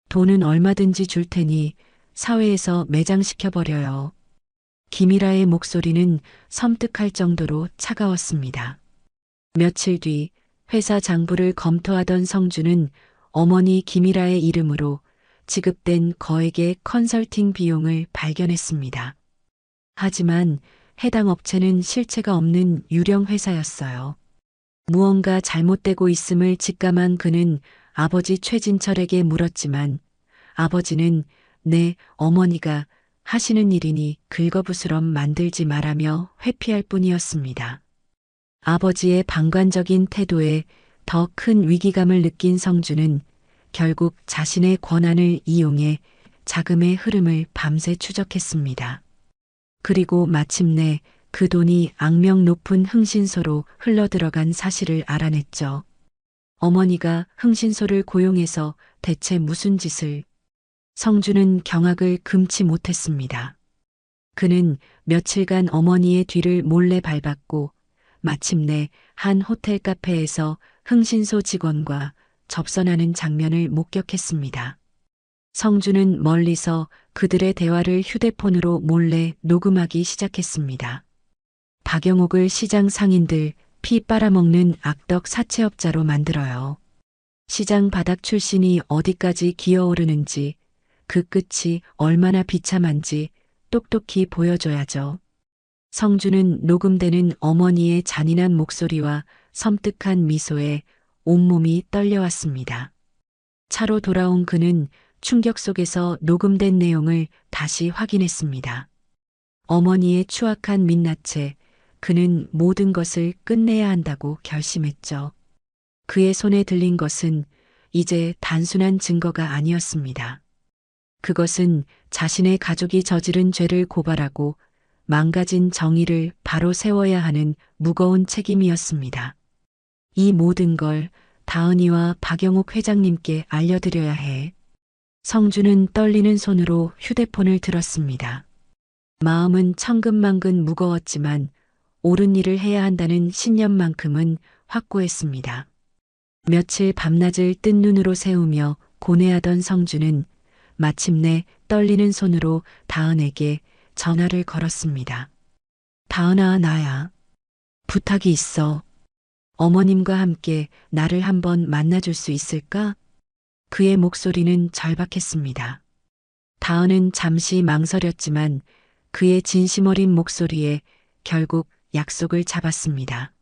S1: 돈은 얼마든지 줄 테니 사회에서 매장시켜버려요. 김이라의 목소리는 섬뜩할 정도로 차가웠습니다. 며칠 뒤 회사 장부를 검토하던 성주는 어머니 김이라의 이름으로 지급된 거액의 컨설팅 비용을 발견했습니다. 하지만 해당 업체는 실체가 없는 유령 회사였어요. 무언가 잘못되고 있음을 직감한 그는 아버지 최진철에게 물었지만 아버지는 내 어머니가 하시는 일이니 긁어부스럼 만들지 말라며 회피할 뿐이었습니다. 아버지의 방관적인 태도에 더 큰 위기감을 느낀 성주는 결국 자신의 권한을 이용해 자금의 흐름을 밤새 추적했습니다. 그리고 마침내 그 돈이 악명 높은 흥신소로 흘러들어간 사실을 알아냈죠. 어머니가 흥신소를 고용해서 대체 무슨 짓을? 성주는 경악을 금치 못했습니다. 그는 며칠간 어머니의 뒤를 몰래 밟았고 마침내 한 호텔 카페에서 흥신소 직원과 접선하는 장면을 목격했습니다. 성주는 멀리서 그들의 대화를 휴대폰으로 몰래 녹음하기 시작했습니다. 박영옥을 시장 상인들 피 빨아먹는 악덕 사채업자로 만들어요. 시장 바닥 출신이 어디까지 기어오르는지, 그 끝이 얼마나 비참한지 똑똑히 보여줘야죠. 성주는 녹음되는 어머니의 잔인한 목소리와 섬뜩한 미소에 온몸이 떨려왔습니다. 차로 돌아온 그는 충격 속에서 녹음된 내용을 다시 확인했습니다. 어머니의 추악한 민낯에 그는 모든 것을 끝내야 한다고 결심했죠. 그의 손에 들린 것은 이제 단순한 증거가 아니었습니다. 그것은 자신의 가족이 저지른 죄를 고발하고 망가진 정의를 바로 세워야 하는 무거운 책임이었습니다. 이 모든 걸 다은이와 박영옥 회장님께 알려드려야 해. 성주는 떨리는 손으로 휴대폰을 들었습니다. 마음은 천근만근 무거웠지만 옳은 일을 해야 한다는 신념만큼은 확고했습니다. 며칠 밤낮을 뜬 눈으로 세우며 고뇌하던 성주는 마침내 떨리는 손으로 다은에게 전화를 걸었습니다. 다은아, 나야. 부탁이 있어. 어머님과 함께 나를 한번 만나줄 수 있을까? 그의 목소리는 절박했습니다. 다은은 잠시 망설였지만 그의 진심 어린 목소리에 결국 약속을 잡았습니다.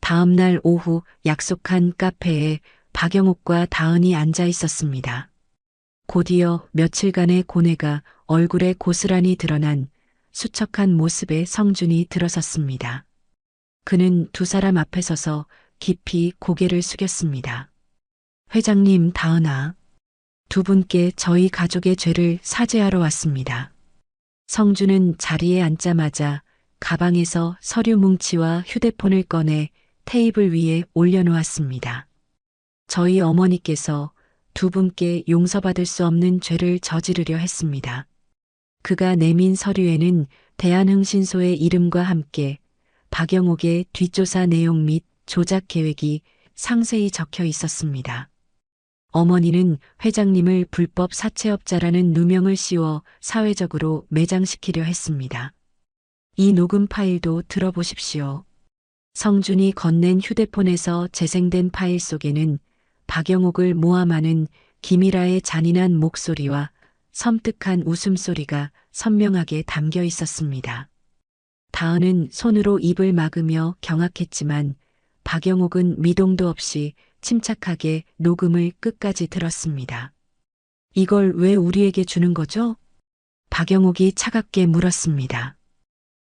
S1: 다음 날 오후 약속한 카페에 박영옥과 다은이 앉아 있었습니다. 곧이어 며칠간의 고뇌가 얼굴에 고스란히 드러난 수척한 모습의 성준이 들어섰습니다. 그는 두 사람 앞에 서서 깊이 고개를 숙였습니다. 회장님, 다은아. 두 분께 저희 가족의 죄를 사죄하러 왔습니다. 성주는 자리에 앉자마자 가방에서 서류 뭉치와 휴대폰을 꺼내 테이블 위에 올려놓았습니다. 저희 어머니께서 두 분께 용서받을 수 없는 죄를 저지르려 했습니다. 그가 내민 서류에는 대한흥신소의 이름과 함께 박영옥의 뒷조사 내용 및 조작 계획이 상세히 적혀 있었습니다. 어머니는 회장님을 불법 사채업자라는 누명을 씌워 사회적으로 매장시키려 했습니다. 이 녹음 파일도 들어보십시오. 성준이 건넨 휴대폰에서 재생된 파일 속에는 박영옥을 모함하는 김일아의 잔인한 목소리와 섬뜩한 웃음소리가 선명하게 담겨 있었습니다. 다은은 손으로 입을 막으며 경악했지만 박영옥은 미동도 없이 침착하게 녹음을 끝까지 들었습니다. 이걸 왜 우리에게 주는 거죠? 박영옥이 차갑게 물었습니다.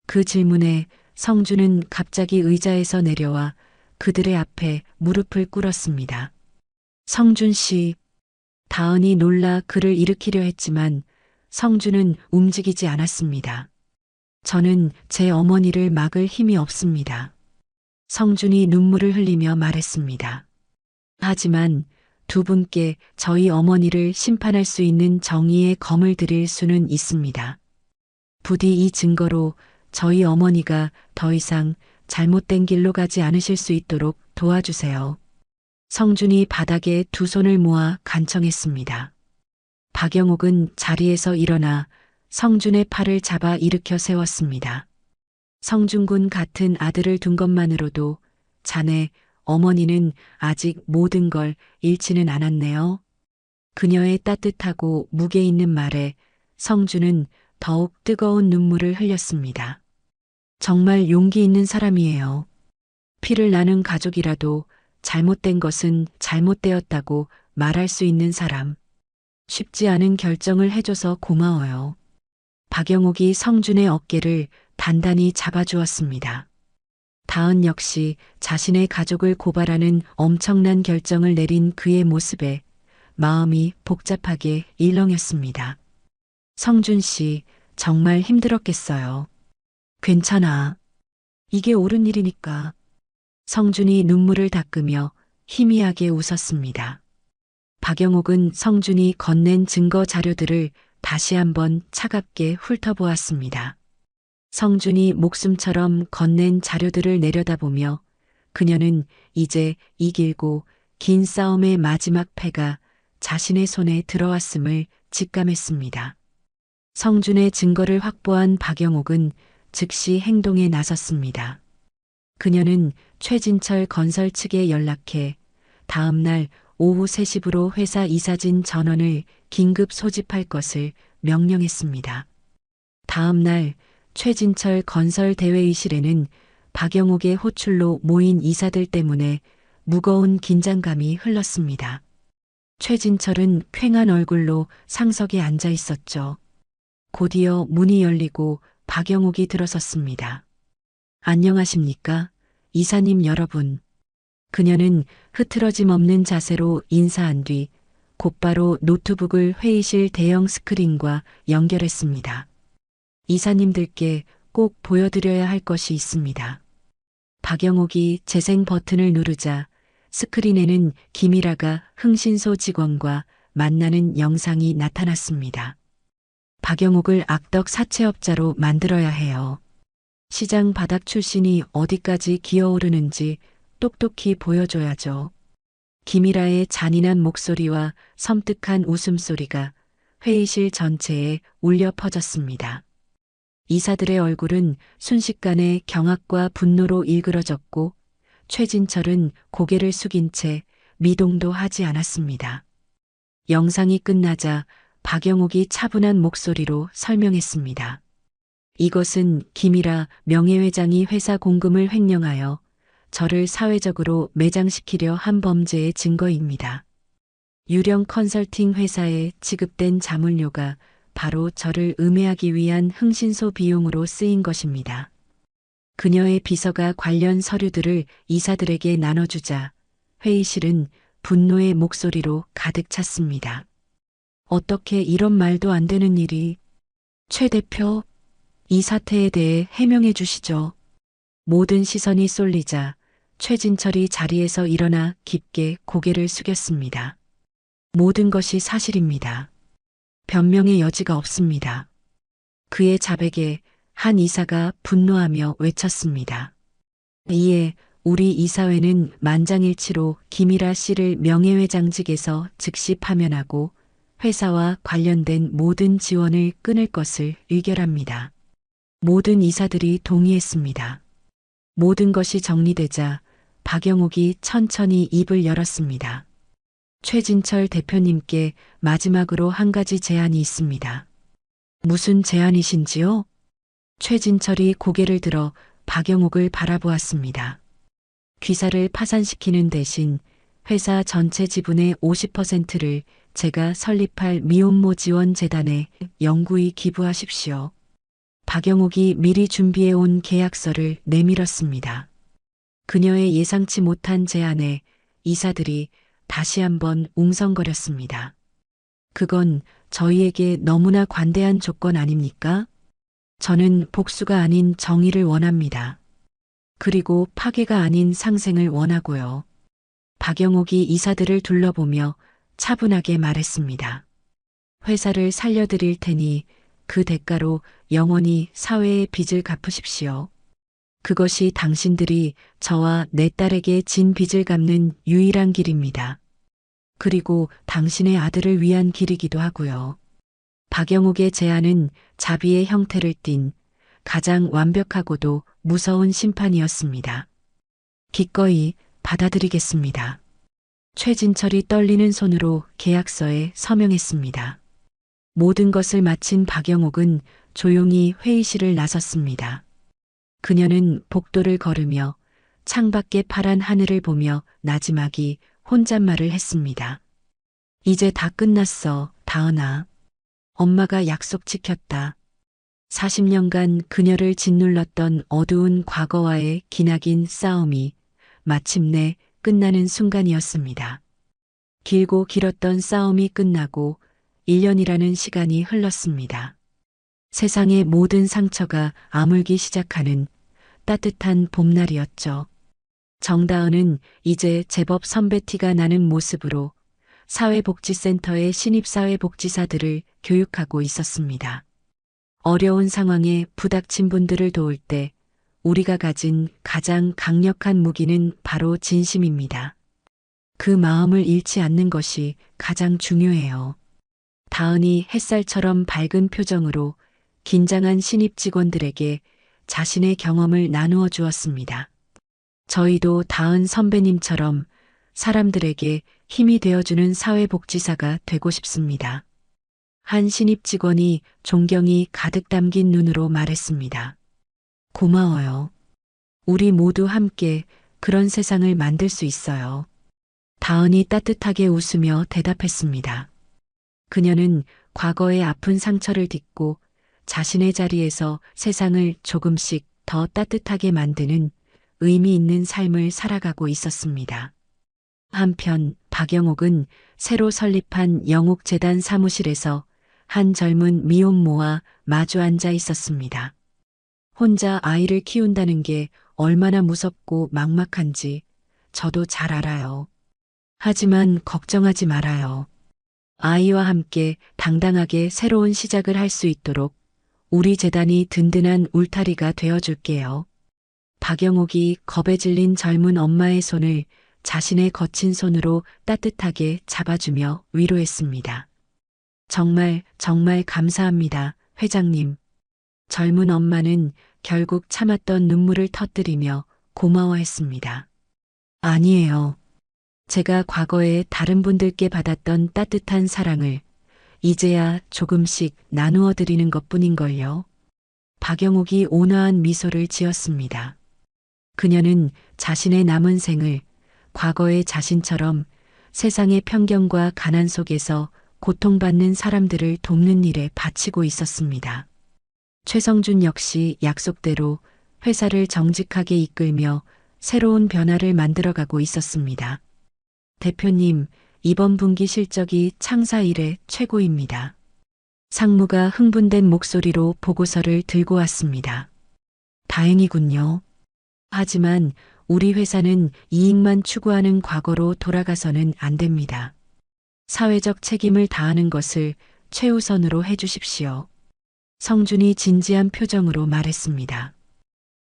S1: 그 질문에 성주는 갑자기 의자에서 내려와 그들의 앞에 무릎을 꿇었습니다. 성준 씨, 다은이 놀라 그를 일으키려 했지만 성주는 움직이지 않았습니다. 저는 제 어머니를 막을 힘이 없습니다. 성준이 눈물을 흘리며 말했습니다. 하지만 두 분께 저희 어머니를 심판할 수 있는 정의의 검을 드릴 수는 있습니다. 부디 이 증거로 저희 어머니가 더 이상 잘못된 길로 가지 않으실 수 있도록 도와주세요. 성준이 바닥에 두 손을 모아 간청했습니다. 박영옥은 자리에서 일어나 성준의 팔을 잡아 일으켜 세웠습니다. 성준군 같은 아들을 둔 것만으로도 자네 어머니는 아직 모든 걸 잃지는 않았네요. 그녀의 따뜻하고 무게 있는 말에 성준은 더욱 뜨거운 눈물을 흘렸습니다. 정말 용기 있는 사람이에요. 피를 나눈 가족이라도 잘못된 것은 잘못되었다고 말할 수 있는 사람. 쉽지 않은 결정을 해줘서 고마워요. 박영옥이 성준의 어깨를 단단히 잡아주었습니다. 다은 역시 자신의 가족을 고발하는 엄청난 결정을 내린 그의 모습에 마음이 복잡하게 일렁였습니다. 성준 씨, 정말 힘들었겠어요. 괜찮아. 이게 옳은 일이니까. 성준이 눈물을 닦으며 희미하게 웃었습니다. 박영옥은 성준이 건넨 증거 자료들을 다시 한번 차갑게 훑어보았습니다. 성준이 목숨처럼 건넨 자료들을 내려다보며 그녀는 이제 이 길고 긴 싸움의 마지막 패가 자신의 손에 들어왔음을 직감했습니다. 성준의 증거를 확보한 박영옥은 즉시 행동에 나섰습니다. 그녀는 최진철 건설 측에 연락해 다음 날 오후 3시부로 회사 이사진 전원을 긴급 소집할 것을 명령했습니다. 다음 날 최진철 건설 대회의실에는 박영옥의 호출로 모인 이사들 때문에 무거운 긴장감이 흘렀습니다. 최진철은 퀭한 얼굴로 상석에 앉아 있었죠. 곧이어 문이 열리고 박영옥이 들어섰습니다. 안녕하십니까? 이사님 여러분. 그녀는 흐트러짐 없는 자세로 인사한 뒤 곧바로 노트북을 회의실 대형 스크린과 연결했습니다. 이사님들께 꼭 보여드려야 할 것이 있습니다. 박영옥이 재생 버튼을 누르자 스크린에는 김일아가 흥신소 직원과 만나는 영상이 나타났습니다. 박영옥을 악덕 사채업자로 만들어야 해요. 시장 바닥 출신이 어디까지 기어오르는지 똑똑히 보여줘야죠. 김일아의 잔인한 목소리와 섬뜩한 웃음소리가 회의실 전체에 울려 퍼졌습니다. 이사들의 얼굴은 순식간에 경악과 분노로 일그러졌고 최진철은 고개를 숙인 채 미동도 하지 않았습니다. 영상이 끝나자 박영옥이 차분한 목소리로 설명했습니다. 이것은 김일아 명예회장이 회사 공금을 횡령하여 저를 사회적으로 매장시키려 한 범죄의 증거입니다. 유령 컨설팅 회사에 지급된 자문료가 바로 저를 음해하기 위한 흥신소 비용으로 쓰인 것입니다. 그녀의 비서가 관련 서류들을 이사들에게 나눠주자 회의실은 분노의 목소리로 가득 찼습니다. 어떻게 이런 말도 안 되는 일이. 최 대표, 이 사태에 대해 해명해 주시죠. 모든 시선이 쏠리자 최진철이 자리에서 일어나 깊게 고개를 숙였습니다. 모든 것이 사실입니다. 변명의 여지가 없습니다. 그의 자백에 한 이사가 분노하며 외쳤습니다. 이에 우리 이사회는 만장일치로 김일아 씨를 명예회장직에서 즉시 파면하고 회사와 관련된 모든 지원을 끊을 것을 의결합니다. 모든 이사들이 동의했습니다. 모든 것이 정리되자 박영옥이 천천히 입을 열었습니다. 최진철 대표님께 마지막으로 한 가지 제안이 있습니다. 무슨 제안이신지요? 최진철이 고개를 들어 박영옥을 바라보았습니다. 귀사를 파산시키는 대신 회사 전체 지분의 50%를 제가 설립할 미혼모 지원 재단에 영구히 기부하십시오. 박영옥이 미리 준비해온 계약서를 내밀었습니다. 그녀의 예상치 못한 제안에 이사들이 다시 한번 웅성거렸습니다. 그건 저희에게 너무나 관대한 조건 아닙니까? 저는 복수가 아닌 정의를 원합니다. 그리고 파괴가 아닌 상생을 원하고요. 박영옥이 이사들을 둘러보며 차분하게 말했습니다. 회사를 살려드릴 테니 그 대가로 영원히 사회의 빚을 갚으십시오. 그것이 당신들이 저와 내 딸에게 진 빚을 갚는 유일한 길입니다. 그리고 당신의 아들을 위한 길이기도 하고요. 박영옥의 제안은 자비의 형태를 띤 가장 완벽하고도 무서운 심판이었습니다. 기꺼이 받아들이겠습니다. 최진철이 떨리는 손으로 계약서에 서명했습니다. 모든 것을 마친 박영옥은 조용히 회의실을 나섰습니다. 그녀는 복도를 걸으며 창밖의 파란 하늘을 보며 나지막이 혼잣말을 했습니다. 이제 다 끝났어, 다은아. 엄마가 약속 지켰다. 40년간 그녀를 짓눌렀던 어두운 과거와의 기나긴 싸움이 마침내 끝나는 순간이었습니다. 길고 길었던 싸움이 끝나고 1년이라는 시간이 흘렀습니다. 세상의 모든 상처가 아물기 시작하는 따뜻한 봄날이었죠. 정다은은 이제 제법 선배 티가 나는 모습으로 사회복지센터의 신입사회복지사들을 교육하고 있었습니다. 어려운 상황에 부닥친 분들을 도울 때 우리가 가진 가장 강력한 무기는 바로 진심입니다. 그 마음을 잃지 않는 것이 가장 중요해요. 다은이 햇살처럼 밝은 표정으로 긴장한 신입 직원들에게 자신의 경험을 나누어 주었습니다. 저희도 다은 선배님처럼 사람들에게 힘이 되어주는 사회복지사가 되고 싶습니다. 한 신입 직원이 존경이 가득 담긴 눈으로 말했습니다. 고마워요. 우리 모두 함께 그런 세상을 만들 수 있어요. 다은이 따뜻하게 웃으며 대답했습니다. 그녀는 과거의 아픈 상처를 딛고 자신의 자리에서 세상을 조금씩 더 따뜻하게 만드는 의미 있는 삶을 살아가고 있었습니다. 한편 박영옥은 새로 설립한 영옥재단 사무실에서 한 젊은 미혼모와 마주 앉아 있었습니다. 혼자 아이를 키운다는 게 얼마나 무섭고 막막한지 저도 잘 알아요. 하지만 걱정하지 말아요. 아이와 함께 당당하게 새로운 시작을 할 수 있도록 우리 재단이 든든한 울타리가 되어줄게요. 박영옥이 겁에 질린 젊은 엄마의 손을 자신의 거친 손으로 따뜻하게 잡아주며 위로했습니다. 정말 감사합니다, 회장님. 젊은 엄마는 결국 참았던 눈물을 터뜨리며 고마워했습니다. 아니에요. 제가 과거에 다른 분들께 받았던 따뜻한 사랑을 이제야 조금씩 나누어 드리는 것뿐인걸요. 박영옥이 온화한 미소를 지었습니다. 그녀는 자신의 남은 생을 과거의 자신처럼 세상의 편견과 가난 속에서 고통받는 사람들을 돕는 일에 바치고 있었습니다. 최성준 역시 약속대로 회사를 정직하게 이끌며 새로운 변화를 만들어가고 있었습니다. 대표님, 이번 분기 실적이 창사 이래 최고입니다. 상무가 흥분된 목소리로 보고서를 들고 왔습니다. 다행이군요. 하지만 우리 회사는 이익만 추구하는 과거로 돌아가서는 안 됩니다. 사회적 책임을 다하는 것을 최우선으로 해주십시오. 성준이 진지한 표정으로 말했습니다.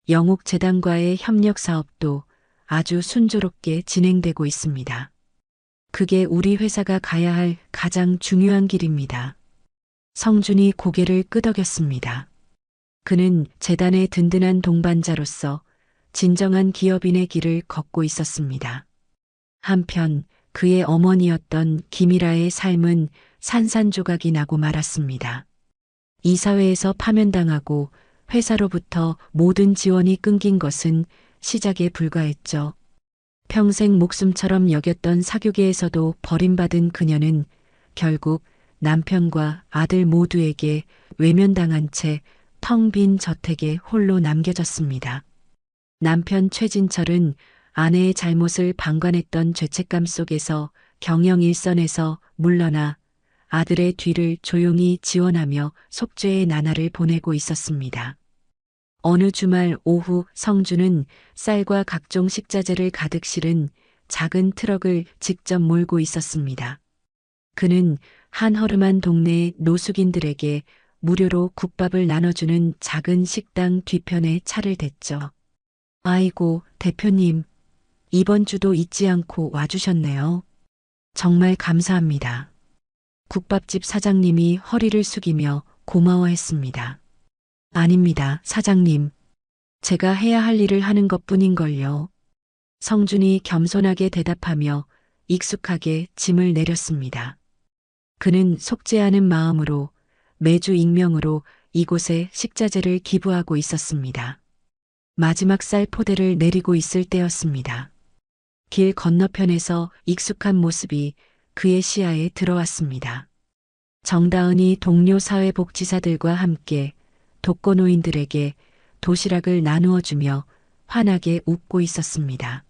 S1: 영옥재단과의 협력 사업도 아주 순조롭게 진행되고 있습니다. 그게 우리 회사가 가야 할 가장 중요한 길입니다. 성준이 고개를 끄덕였습니다. 그는 재단의 든든한 동반자로서 진정한 기업인의 길을 걷고 있었습니다. 한편 그의 어머니였던 김일아의 삶은 산산조각이 나고 말았습니다. 이사회에서 파면당하고 회사로부터 모든 지원이 끊긴 것은 시작에 불과했죠. 평생 목숨처럼 여겼던 사교계에서도 버림받은 그녀는 결국 남편과 아들 모두에게 외면당한 채 텅 빈 저택에 홀로 남겨졌습니다. 남편 최진철은 아내의 잘못을 방관했던 죄책감 속에서 경영 일선에서 물러나 아들의 뒤를 조용히 지원하며 속죄의 나날을 보내고 있었습니다. 어느 주말 오후 성준은 쌀과 각종 식자재를 가득 실은 작은 트럭을 직접 몰고 있었습니다. 그는 한허름한 동네의 노숙인들에게 무료로 국밥을 나눠주는 작은 식당 뒤편에 차를 댔죠. 아이고, 대표님. 이번 주도 잊지 않고 와주셨네요. 정말 감사합니다. 국밥집 사장님이 허리를 숙이며 고마워했습니다. 아닙니다, 사장님. 제가 해야 할 일을 하는 것뿐인걸요. 성준이 겸손하게 대답하며 익숙하게 짐을 내렸습니다. 그는 속죄하는 마음으로 매주 익명으로 이곳에 식자재를 기부하고 있었습니다. 마지막 쌀 포대를 내리고 있을 때였습니다. 길 건너편에서 익숙한 모습이 그의 시야에 들어왔습니다. 정다은이 동료 사회복지사들과 함께 독거노인들에게 도시락을 나누어 주며 환하게 웃고 있었습니다.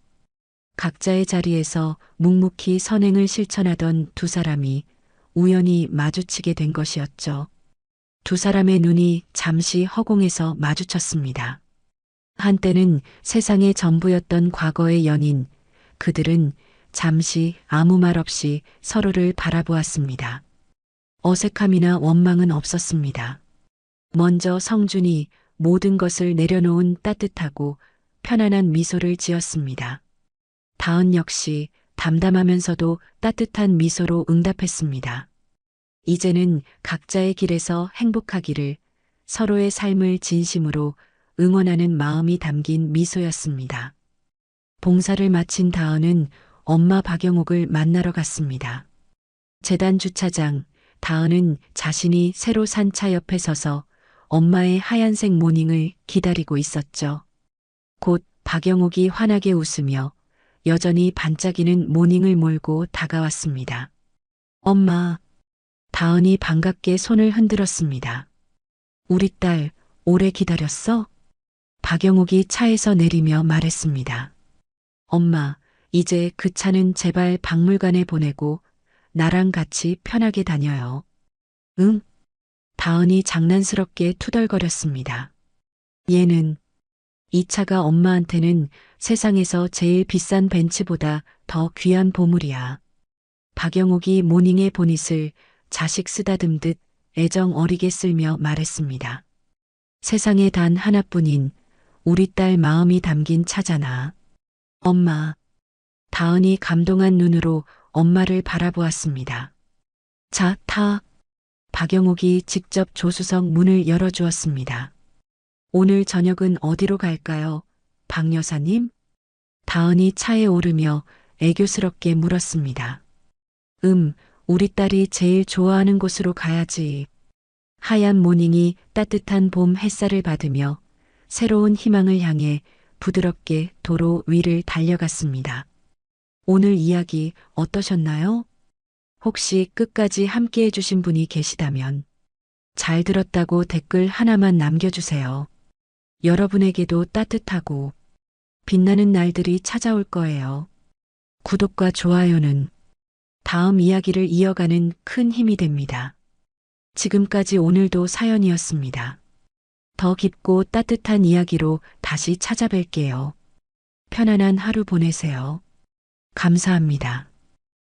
S1: 각자의 자리에서 묵묵히 선행을 실천하던 두 사람이 우연히 마주치게 된 것이었죠. 두 사람의 눈이 잠시 허공에서 마주쳤습니다. 한때는 세상의 전부였던 과거의 연인, 그들은 잠시 아무 말 없이 서로를 바라보았습니다. 어색함이나 원망은 없었습니다. 먼저 성준이 모든 것을 내려놓은 따뜻하고 편안한 미소를 지었습니다. 다은 역시 담담하면서도 따뜻한 미소로 응답했습니다. 이제는 각자의 길에서 행복하기를, 서로의 삶을 진심으로 응원하는 마음이 담긴 미소였습니다. 봉사를 마친 다은은 엄마 박영옥을 만나러 갔습니다. 재단 주차장, 다은은 자신이 새로 산 차 옆에 서서 엄마의 하얀색 모닝을 기다리고 있었죠. 곧 박영옥이 환하게 웃으며 여전히 반짝이는 모닝을 몰고 다가왔습니다. 엄마. 다은이 반갑게 손을 흔들었습니다. 우리 딸 오래 기다렸어? 박영옥이 차에서 내리며 말했습니다. 엄마, 이제 그 차는 제발 박물관에 보내고 나랑 같이 편하게 다녀요. 응? 다은이 장난스럽게 투덜거렸습니다. 얘는 이 차가 엄마한테는 세상에서 제일 비싼 벤츠보다 더 귀한 보물이야. 박영옥이 모닝의 보닛을 자식 쓰다듬듯 애정 어리게 쓸며 말했습니다. 세상에 단 하나뿐인 우리 딸 마음이 담긴 차잖아. 엄마. 다은이 감동한 눈으로 엄마를 바라보았습니다. 자, 타. 박영옥이 직접 조수석 문을 열어주었습니다. 오늘 저녁은 어디로 갈까요, 박 여사님? 다은이 차에 오르며 애교스럽게 물었습니다. 우리 딸이 제일 좋아하는 곳으로 가야지. 하얀 모닝이 따뜻한 봄 햇살을 받으며 새로운 희망을 향해 부드럽게 도로 위를 달려갔습니다. 오늘 이야기 어떠셨나요? 혹시 끝까지 함께 해주신 분이 계시다면 잘 들었다고 댓글 하나만 남겨주세요. 여러분에게도 따뜻하고 빛나는 날들이 찾아올 거예요. 구독과 좋아요는 다음 이야기를 이어가는 큰 힘이 됩니다. 지금까지 오늘도 사연이었습니다. 더 깊고 따뜻한 이야기로 다시 찾아뵐게요. 편안한 하루 보내세요. 감사합니다.